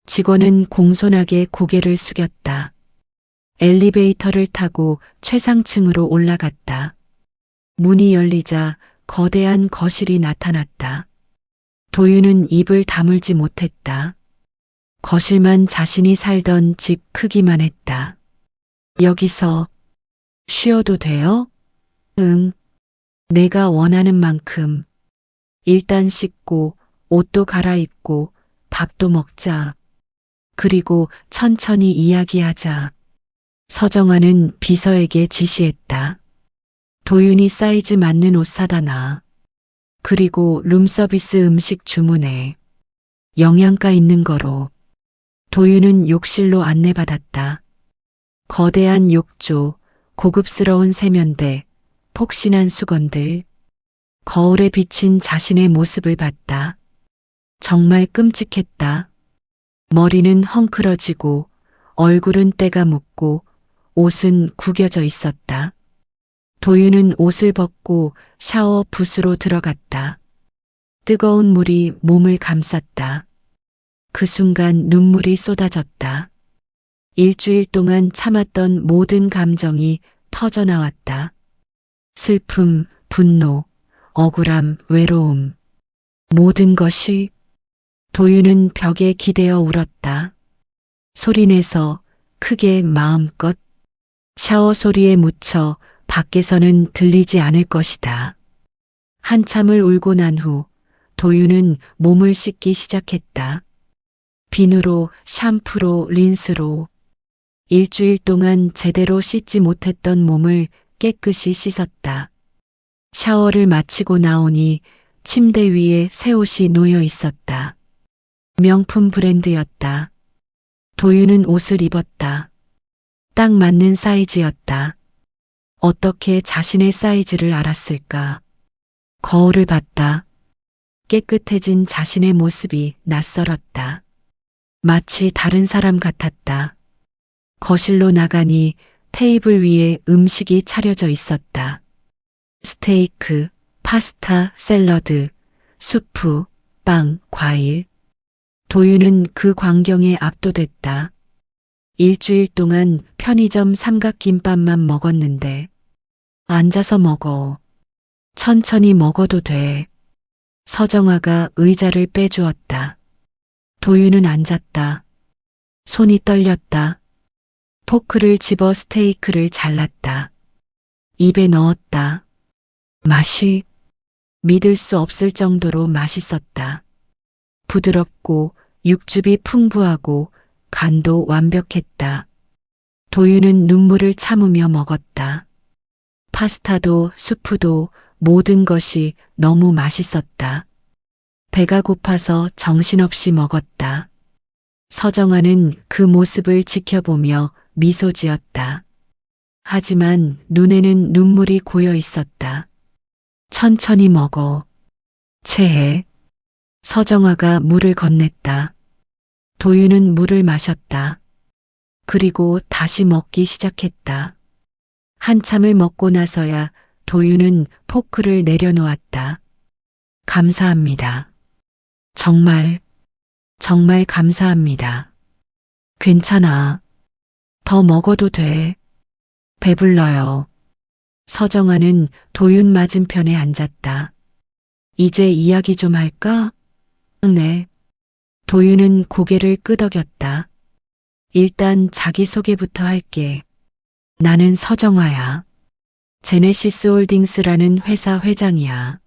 직원은 공손하게 고개를 숙였다. 엘리베이터를 타고 최상층으로 올라갔다. 문이 열리자 거대한 거실이 나타났다. 도윤은 입을 다물지 못했다. 거실만 자신이 살던 집 크기만 했다. 여기서 쉬어도 돼요? 응. 내가 원하는 만큼. 일단 씻고 옷도 갈아입고 밥도 먹자. 그리고 천천히 이야기하자. 서정아는 비서에게 지시했다. 도윤이 사이즈 맞는 옷 사다 놔. 그리고 룸서비스 음식 주문해. 영양가 있는 거로. 도윤은 욕실로 안내받았다. 거대한 욕조, 고급스러운 세면대, 폭신한 수건들. 거울에 비친 자신의 모습을 봤다. 정말 끔찍했다. 머리는 헝클어지고 얼굴은 때가 묻고 옷은 구겨져 있었다. 도윤은 옷을 벗고 샤워 붓으로 들어갔다. 뜨거운 물이 몸을 감쌌다. 그 순간 눈물이 쏟아졌다. 일주일 동안 참았던 모든 감정이 터져나왔다. 슬픔, 분노, 억울함, 외로움. 모든 것이. 도윤은 벽에 기대어 울었다. 소리내서 크게 마음껏. 샤워 소리에 묻혀 밖에서는 들리지 않을 것이다. 한참을 울고 난 후 도윤은 몸을 씻기 시작했다. 비누로, 샴푸로, 린스로. 일주일 동안 제대로 씻지 못했던 몸을 깨끗이 씻었다. 샤워를 마치고 나오니 침대 위에 새 옷이 놓여 있었다. 명품 브랜드였다. 도윤은 옷을 입었다. 딱 맞는 사이즈였다. 어떻게 자신의 사이즈를 알았을까? 거울을 봤다. 깨끗해진 자신의 모습이 낯설었다. 마치 다른 사람 같았다. 거실로 나가니 테이블 위에 음식이 차려져 있었다. 스테이크, 파스타, 샐러드, 수프, 빵, 과일. 도윤은 그 광경에 압도됐다. 일주일 동안 편의점 삼각김밥만 먹었는데. 앉아서 먹어. 천천히 먹어도 돼. 서정아가 의자를 빼주었다. 도윤은 앉았다. 손이 떨렸다. 포크를 집어 스테이크를 잘랐다. 입에 넣었다. 맛이 믿을 수 없을 정도로 맛있었다. 부드럽고 육즙이 풍부하고 간도 완벽했다. 도윤은 눈물을 참으며 먹었다. 파스타도 수프도 모든 것이 너무 맛있었다. 배가 고파서 정신없이 먹었다. 서정아는 그 모습을 지켜보며 미소 지었다. 하지만 눈에는 눈물이 고여 있었다. 천천히 먹어. 체해. 서정아가 물을 건넸다. 도윤은 물을 마셨다. 그리고 다시 먹기 시작했다. 한참을 먹고 나서야 도윤은 포크를 내려놓았다. 감사합니다. 정말 감사합니다. 괜찮아. 더 먹어도 돼. 배불러요. 서정아는 도윤 맞은편에 앉았다. 이제 이야기 좀 할까? 네. 도윤은 고개를 끄덕였다. 일단 자기소개부터 할게. 나는 서정아야. 제네시스 홀딩스라는 회사 회장이야.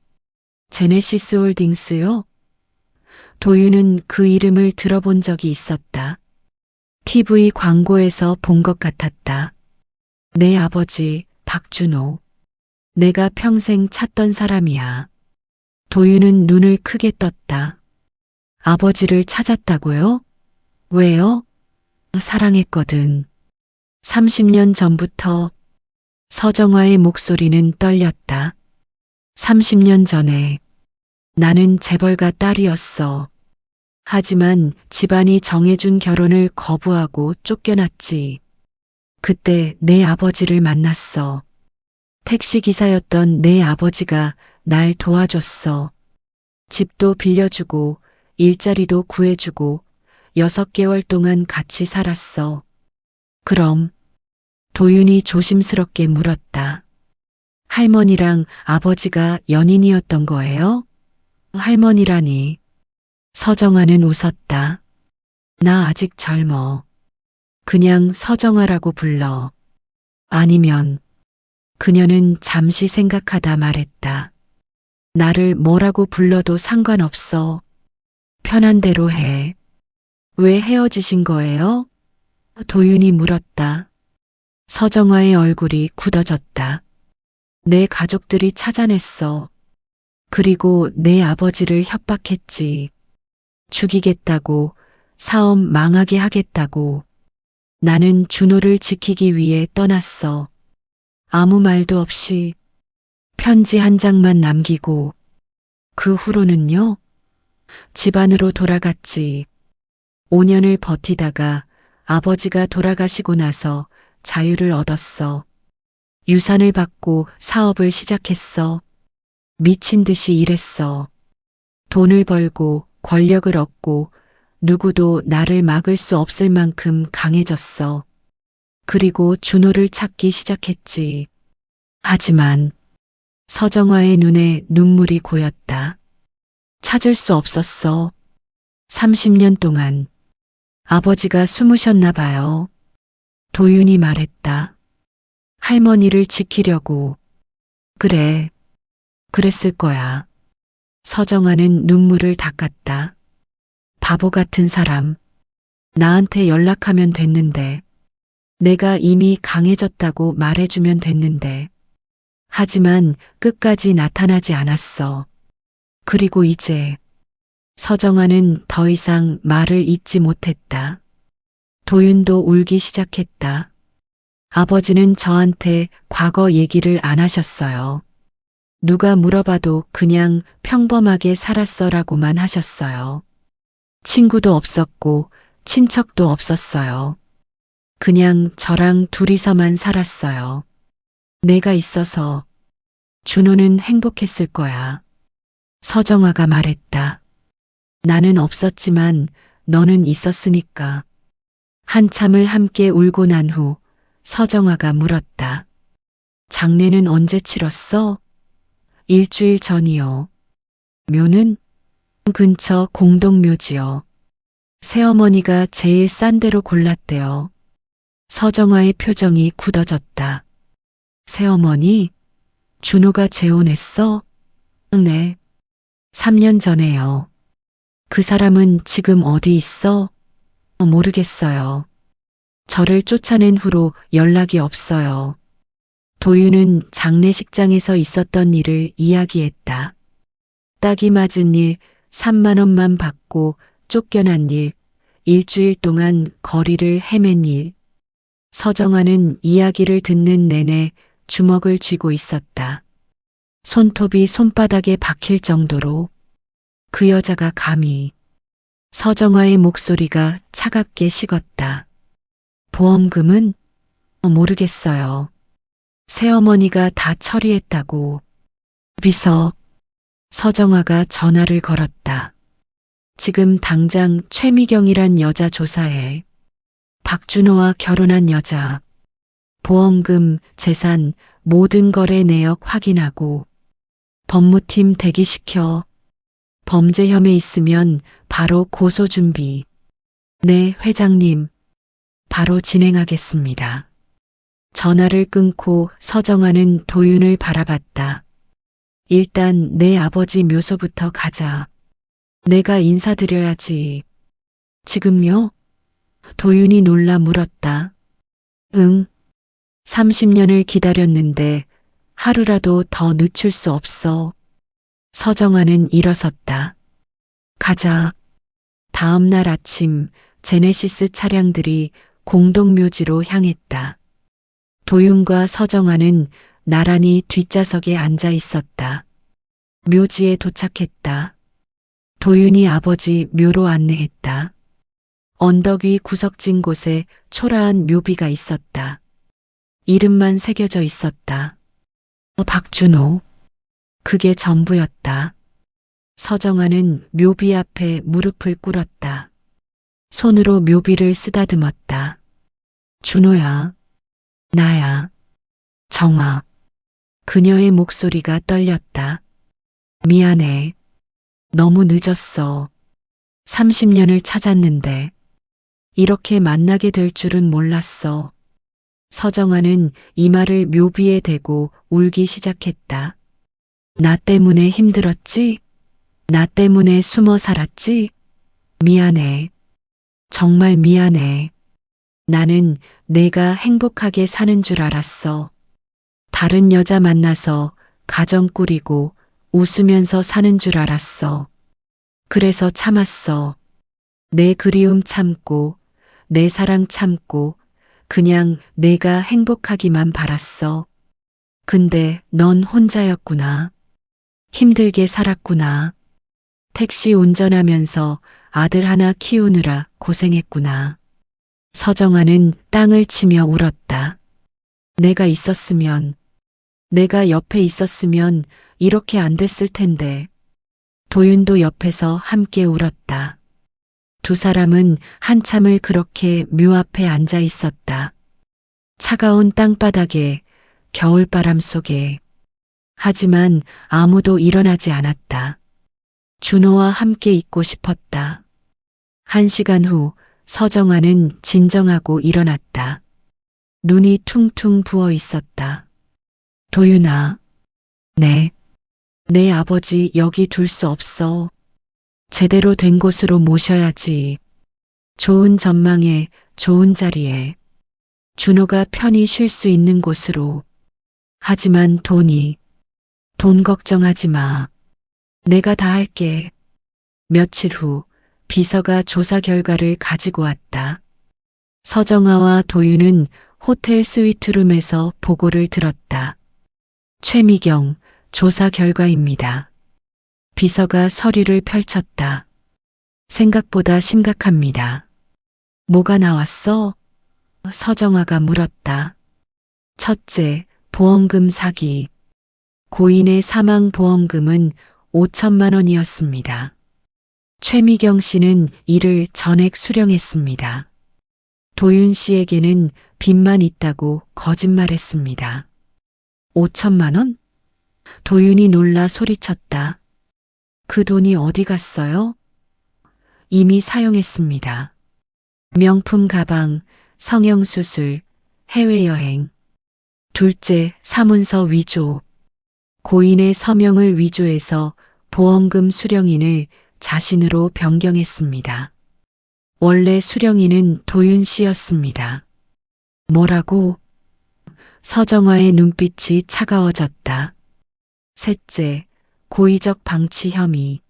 제네시스 홀딩스요? 도윤은 그 이름을 들어본 적이 있었다. TV 광고에서 본 것 같았다. 내 아버지, 박준호. 내가 평생 찾던 사람이야. 도윤은 눈을 크게 떴다. 아버지를 찾았다고요? 왜요? 사랑했거든. 30년 전부터. 서정아의 목소리는 떨렸다. 30년 전에 나는 재벌가 딸이었어. 하지만 집안이 정해준 결혼을 거부하고 쫓겨났지. 그때 내 아버지를 만났어. 택시기사였던 내 아버지가 날 도와줬어. 집도 빌려주고 일자리도 구해주고 6개월 동안 같이 살았어. 그럼 도윤이 조심스럽게 물었다. 할머니랑 아버지가 연인이었던 거예요? 할머니라니. 서정아는 웃었다. 나 아직 젊어. 그냥 서정아라고 불러. 아니면 그녀는 잠시 생각하다 말했다. 나를 뭐라고 불러도 상관없어. 편한 대로 해. 왜 헤어지신 거예요? 도윤이 물었다. 서정아의 얼굴이 굳어졌다. 내 가족들이 찾아냈어. 그리고 내 아버지를 협박했지. 죽이겠다고, 사업 망하게 하겠다고. 나는 준호를 지키기 위해 떠났어. 아무 말도 없이 편지 한 장만 남기고 그 후로는요? 집안으로 돌아갔지. 5년을 버티다가 아버지가 돌아가시고 나서 자유를 얻었어. 유산을 받고 사업을 시작했어. 미친 듯이 일했어. 돈을 벌고 권력을 얻고 누구도 나를 막을 수 없을 만큼 강해졌어. 그리고 준호를 찾기 시작했지. 하지만 서정아의 눈에 눈물이 고였다. 찾을 수 없었어. 30년 동안 아버지가 숨으셨나 봐요. 도윤이 말했다. 할머니를 지키려고. 그래, 그랬을 거야. 서정아는 눈물을 닦았다. 바보 같은 사람. 나한테 연락하면 됐는데. 내가 이미 강해졌다고 말해주면 됐는데. 하지만 끝까지 나타나지 않았어. 그리고 이제 서정아는 더 이상 말을 잇지 못했다. 도윤도 울기 시작했다. 아버지는 저한테 과거 얘기를 안 하셨어요. 누가 물어봐도 그냥 평범하게 살았어라고만 하셨어요. 친구도 없었고 친척도 없었어요. 그냥 저랑 둘이서만 살았어요. 내가 있어서 준호는 행복했을 거야. 서정아가 말했다. 나는 없었지만 너는 있었으니까. 한참을 함께 울고 난 후 서정아가 물었다. 장례는 언제 치렀어? 일주일 전이요. 묘는? 근처 공동묘지요. 새어머니가 제일 싼 데로 골랐대요. 서정아의 표정이 굳어졌다. 새어머니? 준호가 재혼했어? 네. 3년 전에요. 그 사람은 지금 어디 있어? 모르겠어요. 저를 쫓아낸 후로 연락이 없어요. 도윤은 장례식장에서 있었던 일을 이야기했다. 딱이 맞은 일 3만 원만 받고 쫓겨난 일, 일주일 동안 거리를 헤맨 일. 서정아는 이야기를 듣는 내내 주먹을 쥐고 있었다. 손톱이 손바닥에 박힐 정도로. 그 여자가 감히. 서정아의 목소리가 차갑게 식었다. 보험금은? 모르겠어요. 새어머니가 다 처리했다고. 비서. 서정아가 전화를 걸었다. 지금 당장 최미경이란 여자 조사해. 박준호와 결혼한 여자. 보험금, 재산, 모든 거래 내역 확인하고 법무팀 대기시켜. 범죄 혐의 있으면 바로 고소 준비. 네, 회장님. 바로 진행하겠습니다. 전화를 끊고 서정아는 도윤을 바라봤다. 일단 내 아버지 묘소부터 가자. 내가 인사드려야지. 지금요? 도윤이 놀라 물었다. 응. 30년을 기다렸는데 하루라도 더 늦출 수 없어. 서정아는 일어섰다. 가자. 다음 날 아침 제네시스 차량들이 공동묘지로 향했다. 도윤과 서정아는 나란히 뒷좌석에 앉아 있었다. 묘지에 도착했다. 도윤이 아버지 묘로 안내했다. 언덕 위 구석진 곳에 초라한 묘비가 있었다. 이름만 새겨져 있었다. 박준호. 그게 전부였다. 서정아는 묘비 앞에 무릎을 꿇었다. 손으로 묘비를 쓰다듬었다. 준호야. 나야. 정아. 그녀의 목소리가 떨렸다. 미안해. 너무 늦었어. 30년을 찾았는데 이렇게 만나게 될 줄은 몰랐어. 서정아는 이마를 묘비에 대고 울기 시작했다. 나 때문에 힘들었지? 나 때문에 숨어 살았지? 미안해. 정말 미안해. 나는 내가 행복하게 사는 줄 알았어. 다른 여자 만나서 가정 꾸리고 웃으면서 사는 줄 알았어. 그래서 참았어. 내 그리움 참고, 내 사랑 참고, 그냥 내가 행복하기만 바랐어. 근데 넌 혼자였구나. 힘들게 살았구나. 택시 운전하면서 아들 하나 키우느라 고생했구나. 서정아는 땅을 치며 울었다. 내가 있었으면, 내가 옆에 있었으면 이렇게 안 됐을 텐데. 도윤도 옆에서 함께 울었다. 두 사람은 한참을 그렇게 묘 앞에 앉아 있었다. 차가운 땅바닥에, 겨울바람 속에. 하지만 아무도 일어나지 않았다. 준호와 함께 있고 싶었다. 1시간 후 서정아는 진정하고 일어났다. 눈이 퉁퉁 부어 있었다. 도윤아. 네. 내 아버지 여기 둘 수 없어. 제대로 된 곳으로 모셔야지. 좋은 전망에, 좋은 자리에. 준호가 편히 쉴 수 있는 곳으로. 하지만 돈 걱정하지 마. 내가 다 할게. 며칠 후 비서가 조사 결과를 가지고 왔다. 서정아와 도윤은 호텔 스위트룸에서 보고를 들었다. 최미경, 조사 결과입니다. 비서가 서류를 펼쳤다. 생각보다 심각합니다. 뭐가 나왔어? 서정아가 물었다. 첫째, 보험금 사기. 고인의 사망 보험금은 5천만 원이었습니다. 최미경 씨는 이를 전액 수령했습니다. 도윤 씨에게는 빚만 있다고 거짓말했습니다. 5천만 원? 도윤이 놀라 소리쳤다. 그 돈이 어디 갔어요? 이미 사용했습니다. 명품 가방, 성형수술, 해외여행. 둘째, 사문서 위조. 고인의 서명을 위조해서 보험금 수령인을 자신으로 변경했습니다. 원래 수령인은 도윤 씨였습니다. 뭐라고? 서정아의 눈빛이 차가워졌다. 셋째, 고의적 방치 혐의.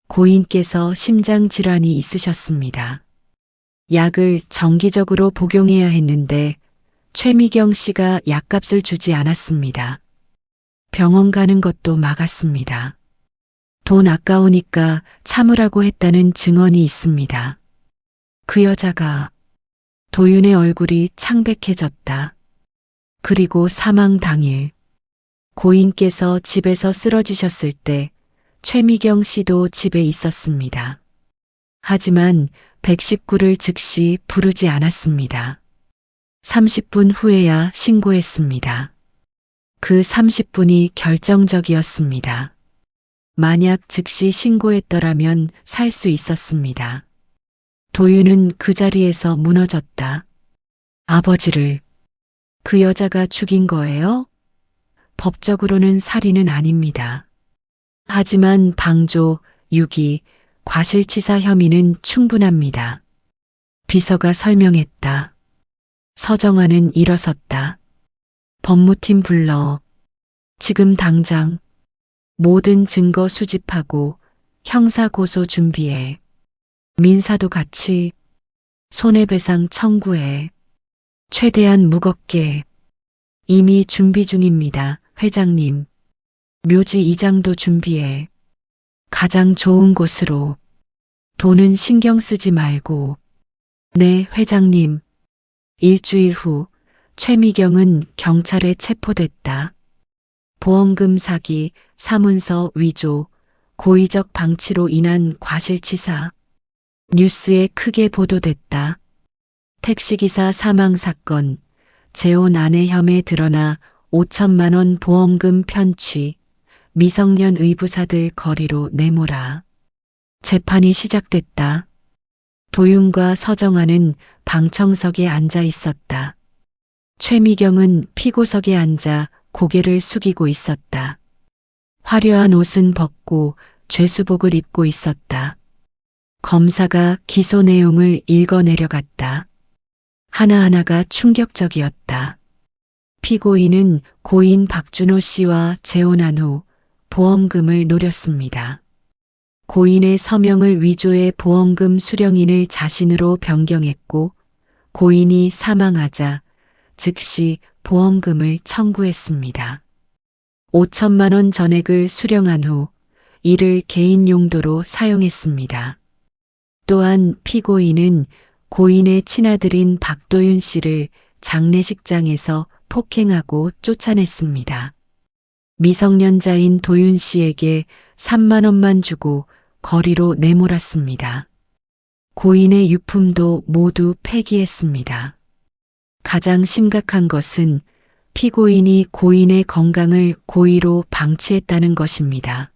고인께서 심장질환이 있으셨습니다. 약을 정기적으로 복용해야 했는데 최미경 씨가 약값을 주지 않았습니다. 병원 가는 것도 막았습니다. 돈 아까우니까 참으라고 했다는 증언이 있습니다. 그 여자가. 도윤의 얼굴이 창백해졌다. 그리고 사망 당일 고인께서 집에서 쓰러지셨을 때 최미경 씨도 집에 있었습니다. 하지만 119를 즉시 부르지 않았습니다. 30분 후에야 신고했습니다. 그 30분이 결정적이었습니다. 만약 즉시 신고했더라면 살 수 있었습니다. 도윤은 그 자리에서 무너졌다. 아버지를 그 여자가 죽인 거예요? 법적으로는 살인은 아닙니다. 하지만 방조, 유기, 과실치사 혐의는 충분합니다. 비서가 설명했다. 서정아는 일어섰다. 법무팀 불러. 지금 당장 모든 증거 수집하고 형사고소 준비해. 민사도 같이 손해배상 청구해. 최대한 무겁게. 이미 준비 중입니다, 회장님. 묘지 이장도 준비해. 가장 좋은 곳으로. 돈은 신경 쓰지 말고. 네, 회장님. 일주일 후 최미경은 경찰에 체포됐다. 보험금 사기, 사문서 위조, 고의적 방치로 인한 과실치사. 뉴스에 크게 보도됐다. 택시기사 사망 사건, 재혼 아내 혐의 드러나 5천만 원 보험금 편취, 미성년 의부사들 거리로 내몰아. 재판이 시작됐다. 도윤과 서정아는 방청석에 앉아 있었다. 최미경은 피고석에 앉아 고개를 숙이고 있었다. 화려한 옷은 벗고 죄수복을 입고 있었다. 검사가 기소 내용을 읽어 내려갔다. 하나하나가 충격적이었다. 피고인은 고인 박준호 씨와 재혼한 후 보험금을 노렸습니다. 고인의 서명을 위조해 보험금 수령인을 자신으로 변경했고 고인이 사망하자 즉시 보험금을 청구했습니다. 5천만 원 전액을 수령한 후 이를 개인 용도로 사용했습니다. 또한 피고인은 고인의 친아들인 박도윤 씨를 장례식장에서 폭행하고 쫓아냈습니다. 미성년자인 도윤 씨에게 3만 원만 주고 거리로 내몰았습니다. 고인의 유품도 모두 폐기했습니다. 가장 심각한 것은 피고인이 고인의 건강을 고의로 방치했다는 것입니다.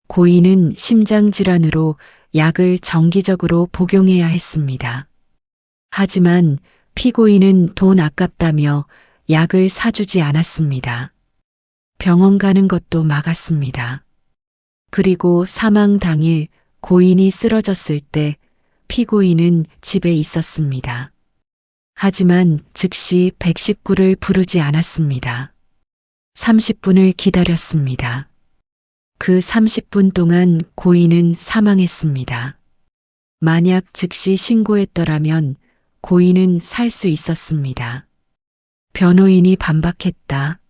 고인은 심장질환으로 약을 정기적으로 복용해야 했습니다. 하지만 피고인은 돈 아깝다며 약을 사주지 않았습니다. 병원 가는 것도 막았습니다. 그리고 사망 당일 고인이 쓰러졌을 때 피고인은 집에 있었습니다. 하지만 즉시 119를 부르지 않았습니다. 30분을 기다렸습니다. 그 30분 동안 고인은 사망했습니다. 만약 즉시 신고했더라면 고인은 살 수 있었습니다. 변호인이 반박했다.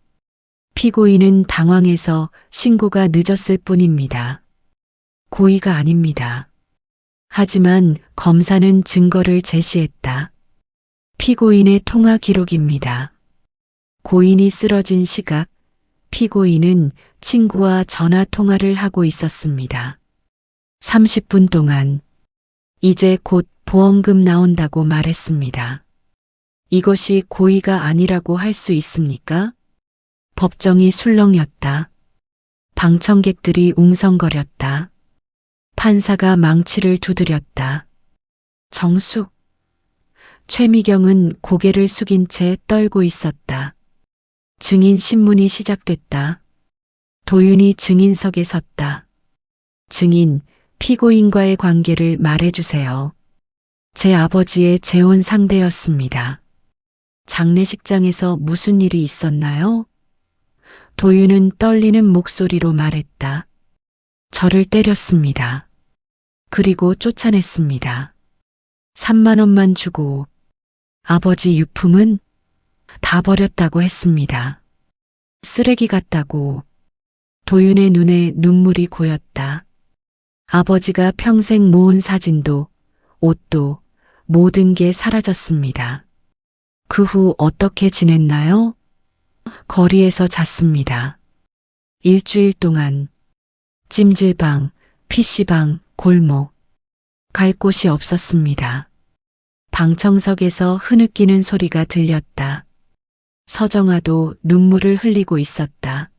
피고인은 당황해서 신고가 늦었을 뿐입니다. 고의가 아닙니다. 하지만 검사는 증거를 제시했다. 피고인의 통화 기록입니다. 고인이 쓰러진 시각, 피고인은 친구와 전화 통화를 하고 있었습니다. 30분 동안 이제 곧 보험금 나온다고 말했습니다. 이것이 고의가 아니라고 할 수 있습니까? 법정이 술렁였다. 방청객들이 웅성거렸다. 판사가 망치를 두드렸다. 정숙. 최미경은 고개를 숙인 채 떨고 있었다. 증인 신문이 시작됐다. 도윤이 증인석에 섰다. 증인, 피고인과의 관계를 말해주세요. 제 아버지의 재혼 상대였습니다. 장례식장에서 무슨 일이 있었나요? 도윤은 떨리는 목소리로 말했다. 저를 때렸습니다. 그리고 쫓아냈습니다. 3만 원만 주고 아버지 유품은 다 버렸다고 했습니다. 쓰레기 같다고. 도윤의 눈에 눈물이 고였다. 아버지가 평생 모은 사진도 옷도 모든 게 사라졌습니다. 그 후 어떻게 지냈나요? 거리에서 잤습니다. 일주일 동안 찜질방, PC방, 골목. 갈 곳이 없었습니다. 방청석에서 흐느끼는 소리가 들렸다. 서정아도 눈물을 흘리고 있었다.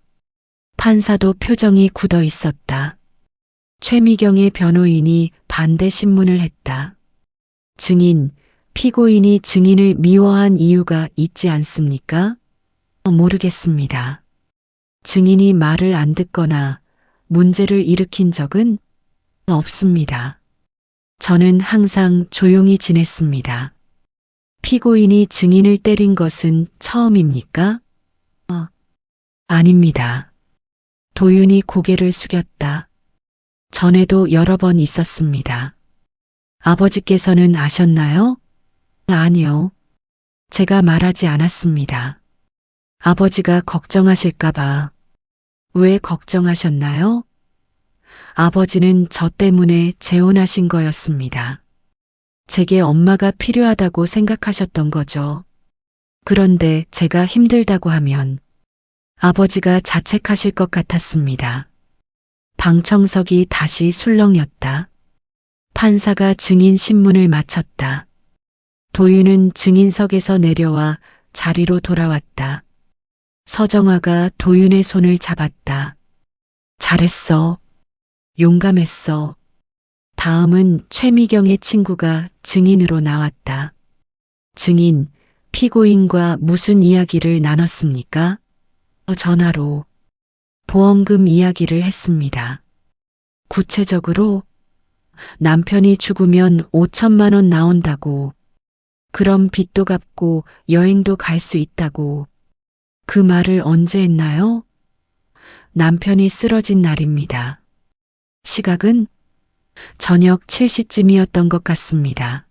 판사도 표정이 굳어 있었다. 최미경의 변호인이 반대 신문을 했다. 증인, 피고인이 증인을 미워한 이유가 있지 않습니까? 모르겠습니다. 증인이 말을 안 듣거나 문제를 일으킨 적은 없습니다. 저는 항상 조용히 지냈습니다. 피고인이 증인을 때린 것은 처음입니까? 아닙니다. 도윤이 고개를 숙였다. 전에도 여러 번 있었습니다. 아버지께서는 아셨나요? 아니요. 제가 말하지 않았습니다. 아버지가 걱정하실까봐. 왜 걱정하셨나요? 아버지는 저 때문에 재혼하신 거였습니다. 제게 엄마가 필요하다고 생각하셨던 거죠. 그런데 제가 힘들다고 하면 아버지가 자책하실 것 같았습니다. 방청석이 다시 술렁였다. 판사가 증인 신문을 마쳤다. 도윤은 증인석에서 내려와 자리로 돌아왔다. 서정아가 도윤의 손을 잡았다. 잘했어. 용감했어. 다음은 최미경의 친구가 증인으로 나왔다. 증인, 피고인과 무슨 이야기를 나눴습니까? 전화로 보험금 이야기를 했습니다. 구체적으로 남편이 죽으면 5천만 원 나온다고, 그럼 빚도 갚고 여행도 갈 수 있다고. 그 말을 언제 했나요? 남편이 쓰러진 날입니다. 시각은 저녁 7시쯤이었던 것 같습니다.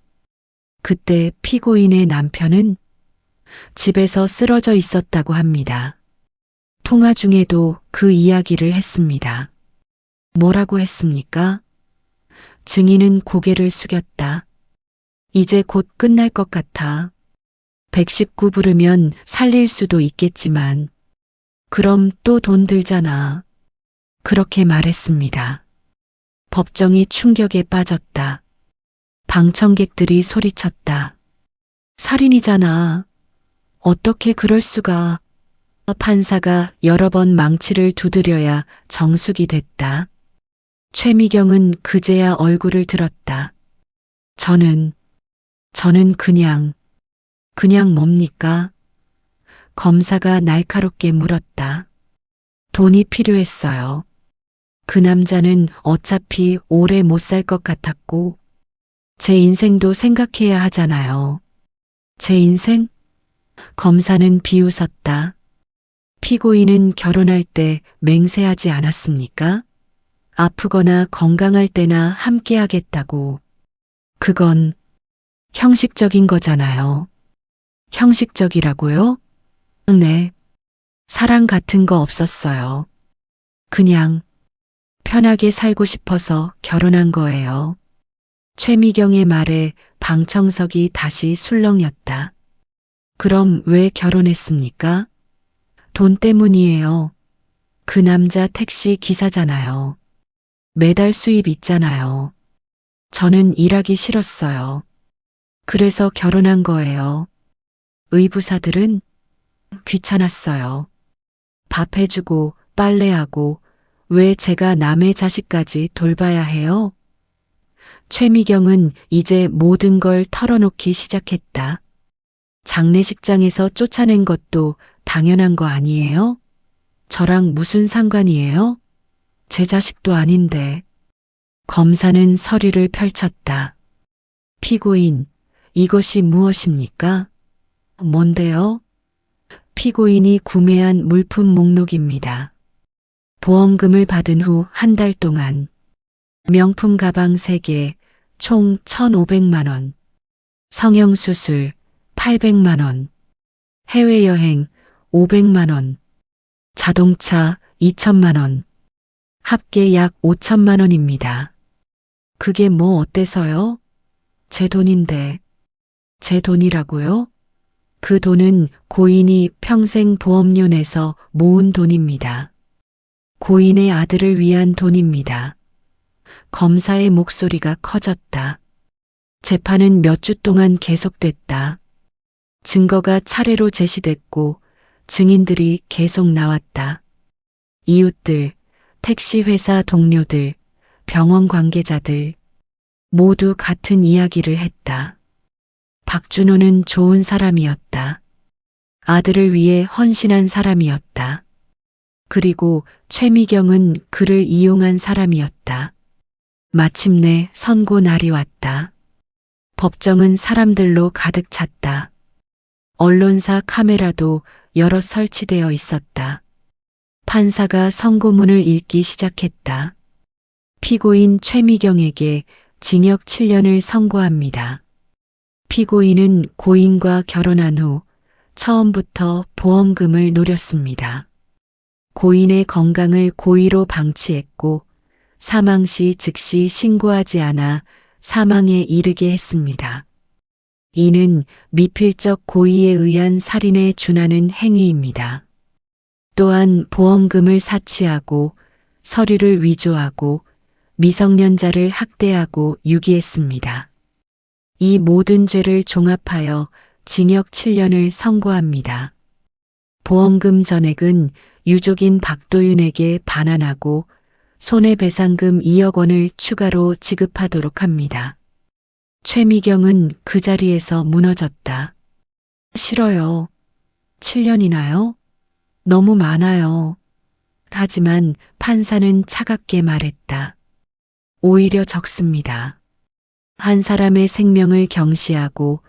그때 피고인의 남편은 집에서 쓰러져 있었다고 합니다. 통화 중에도 그 이야기를 했습니다. 뭐라고 했습니까? 증인은 고개를 숙였다. 이제 곧 끝날 것 같아. 119 부르면 살릴 수도 있겠지만 그럼 또 돈 들잖아. 그렇게 말했습니다. 법정이 충격에 빠졌다. 방청객들이 소리쳤다. 살인이잖아. 어떻게 그럴 수가. 판사가 여러 번 망치를 두드려야 정숙이 됐다. 최미경은 그제야 얼굴을 들었다. 저는 그냥 뭡니까? 검사가 날카롭게 물었다. 돈이 필요했어요. 그 남자는 어차피 오래 못 살 것 같았고, 제 인생도 생각해야 하잖아요. 제 인생? 검사는 비웃었다. 피고인은 결혼할 때 맹세하지 않았습니까? 아프거나 건강할 때나 함께 하겠다고. 그건 형식적인 거잖아요. 형식적이라고요? 네. 사랑 같은 거 없었어요. 그냥 편하게 살고 싶어서 결혼한 거예요. 최미경의 말에 방청석이 다시 술렁였다. 그럼 왜 결혼했습니까? 돈 때문이에요. 그 남자 택시 기사잖아요. 매달 수입 있잖아요. 저는 일하기 싫었어요. 그래서 결혼한 거예요. 의부사들은 귀찮았어요. 밥 해주고 빨래하고 왜 제가 남의 자식까지 돌봐야 해요? 최미경은 이제 모든 걸 털어놓기 시작했다. 장례식장에서 쫓아낸 것도 당연한 거 아니에요? 저랑 무슨 상관이에요? 제 자식도 아닌데. 검사는 서류를 펼쳤다. 피고인, 이것이 무엇입니까? 뭔데요? 피고인이 구매한 물품 목록입니다. 보험금을 받은 후 한 달 동안 명품 가방 3개, 총 1,500만 원. 성형수술 800만 원. 해외여행 500만 원. 자동차 2천만 원. 합계 약 5천만 원입니다. 그게 뭐 어때서요? 제 돈인데. 제 돈이라고요? 그 돈은 고인이 평생 보험료 내서 모은 돈입니다. 고인의 아들을 위한 돈입니다. 검사의 목소리가 커졌다. 재판은 몇 주 동안 계속됐다. 증거가 차례로 제시됐고 증인들이 계속 나왔다. 이웃들, 택시회사 동료들, 병원 관계자들 모두 같은 이야기를 했다. 박준호는 좋은 사람이었다. 아들을 위해 헌신한 사람이었다. 그리고 최미경은 그를 이용한 사람이었다. 마침내 선고 날이 왔다. 법정은 사람들로 가득 찼다. 언론사 카메라도 여럿 설치되어 있었다. 판사가 선고문을 읽기 시작했다. 피고인 최미경에게 징역 7년을 선고합니다. 피고인은 고인과 결혼한 후 처음부터 보험금을 노렸습니다. 고인의 건강을 고의로 방치했고 사망 시 즉시 신고하지 않아 사망에 이르게 했습니다. 이는 미필적 고의에 의한 살인에 준하는 행위입니다. 또한 보험금을 사치하고 서류를 위조하고 미성년자를 학대하고 유기했습니다. 이 모든 죄를 종합하여 징역 7년을 선고합니다. 보험금 전액은 유족인 박도윤에게 반환하고 손해배상금 2억 원을 추가로 지급하도록 합니다. 최미경은 그 자리에서 무너졌다. 싫어요. 7년이나요? 너무 많아요. 하지만 판사는 차갑게 말했다. 오히려 적습니다. 한 사람의 생명을 경시하고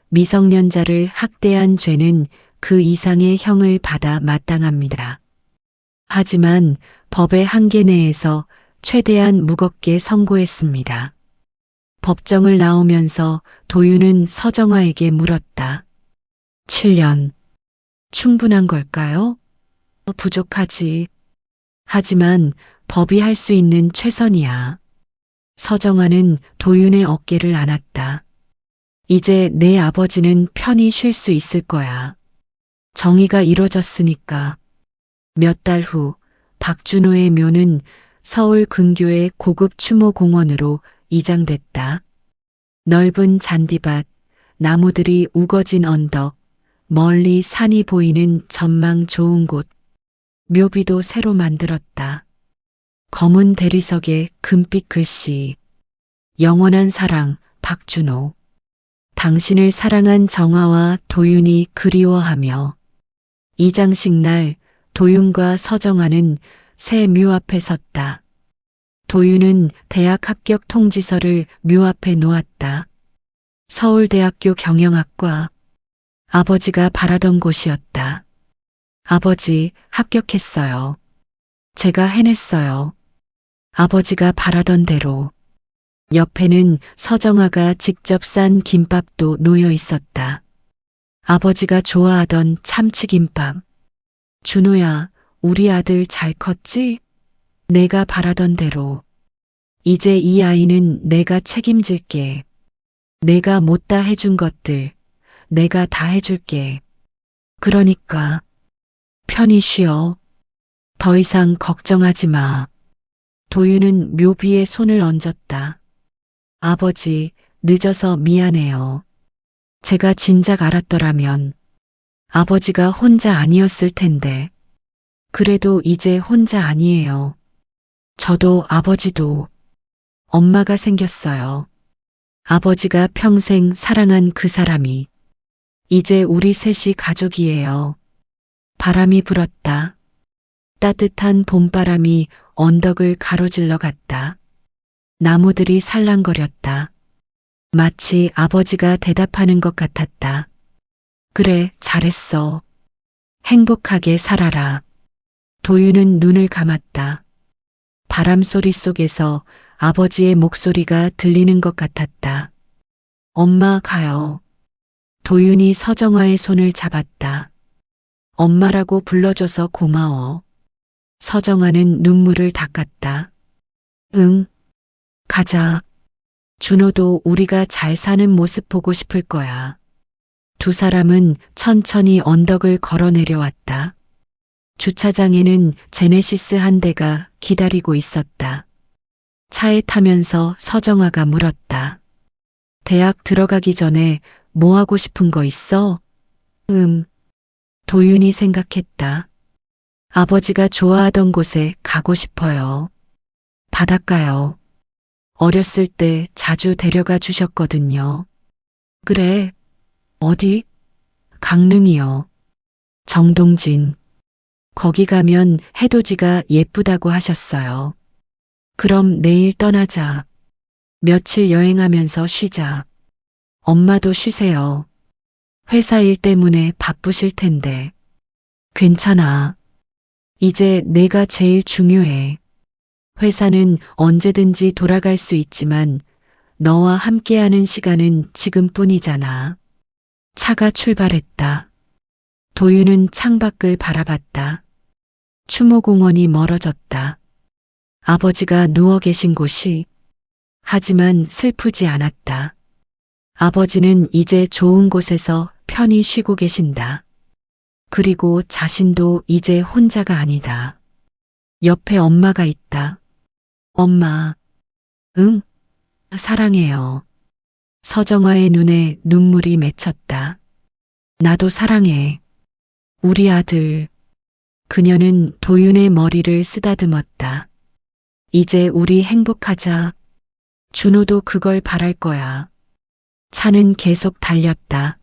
미성년자를 학대한 죄는 그 이상의 형을 받아 마땅합니다. 하지만 법의 한계 내에서 최대한 무겁게 선고했습니다. 법정을 나오면서 도윤은 서정화에게 물었다. 7년. 충분한 걸까요? 부족하지. 하지만 법이 할 수 있는 최선이야. 서정화는 도윤의 어깨를 안았다. 이제 내 아버지는 편히 쉴 수 있을 거야. 정의가 이루어졌으니까. 몇 달 후 박준호의 묘는 서울 근교의 고급 추모공원으로 이장됐다. 넓은 잔디밭, 나무들이 우거진 언덕, 멀리 산이 보이는 전망 좋은 곳. 묘비도 새로 만들었다. 검은 대리석에 금빛 글씨. 영원한 사랑, 박준호. 당신을 사랑한 정화와 도윤이 그리워하며. 이장식 날 도윤과 서정화는 새 묘 앞에 섰다. 도윤은 대학 합격 통지서를 묘 앞에 놓았다. 서울대학교 경영학과. 아버지가 바라던 곳이었다. 아버지, 합격했어요. 제가 해냈어요. 아버지가 바라던 대로. 옆에는 서정화가 직접 싼 김밥도 놓여 있었다. 아버지가 좋아하던 참치김밥. 준호야, 우리 아들 잘 컸지? 내가 바라던 대로. 이제 이 아이는 내가 책임질게. 내가 못다 해준 것들, 내가 다 해줄게. 그러니까 편히 쉬어. 더 이상 걱정하지 마. 도윤은 묘비에 손을 얹었다. 아버지, 늦어서 미안해요. 제가 진작 알았더라면 아버지가 혼자 아니었을 텐데. 그래도 이제 혼자 아니에요. 저도 아버지도 엄마가 생겼어요. 아버지가 평생 사랑한 그 사람이. 이제 우리 셋이 가족이에요. 바람이 불었다. 따뜻한 봄바람이 언덕을 가로질러 갔다. 나무들이 살랑거렸다. 마치 아버지가 대답하는 것 같았다. 그래, 잘했어. 행복하게 살아라. 도윤은 눈을 감았다. 바람 소리 속에서 아버지의 목소리가 들리는 것 같았다. 엄마 가요. 도윤이 서정화의 손을 잡았다. 엄마라고 불러줘서 고마워. 서정화는 눈물을 닦았다. 응, 가자. 준호도 우리가 잘 사는 모습 보고 싶을 거야. 두 사람은 천천히 언덕을 걸어 내려왔다. 주차장에는 제네시스 한 대가 기다리고 있었다. 차에 타면서 서정아가 물었다. 대학 들어가기 전에 뭐 하고 싶은 거 있어? 도윤이 생각했다. 아버지가 좋아하던 곳에 가고 싶어요. 바닷가요. 어렸을 때 자주 데려가 주셨거든요. 그래. 어디? 강릉이요. 정동진. 거기 가면 해돋이가 예쁘다고 하셨어요. 그럼 내일 떠나자. 며칠 여행하면서 쉬자. 엄마도 쉬세요. 회사 일 때문에 바쁘실 텐데. 괜찮아. 이제 내가 제일 중요해. 회사는 언제든지 돌아갈 수 있지만 너와 함께하는 시간은 지금뿐이잖아. 차가 출발했다. 도윤은 창밖을 바라봤다. 추모공원이 멀어졌다. 아버지가 누워 계신 곳이. 하지만 슬프지 않았다. 아버지는 이제 좋은 곳에서 편히 쉬고 계신다. 그리고 자신도 이제 혼자가 아니다. 옆에 엄마가 있다. 엄마. 응? 사랑해요. 서정아의 눈에 눈물이 맺혔다. 나도 사랑해. 우리 아들. 그녀는 도윤의 머리를 쓰다듬었다. 이제 우리 행복하자. 준호도 그걸 바랄 거야. 차는 계속 달렸다.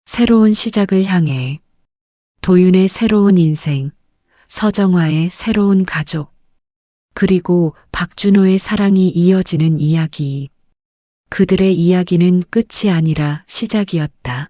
새로운 시작을 향해. 도윤의 새로운 인생, 서정화의 새로운 가족, 그리고 박준호의 사랑이 이어지는 이야기. 그들의 이야기는 끝이 아니라 시작이었다.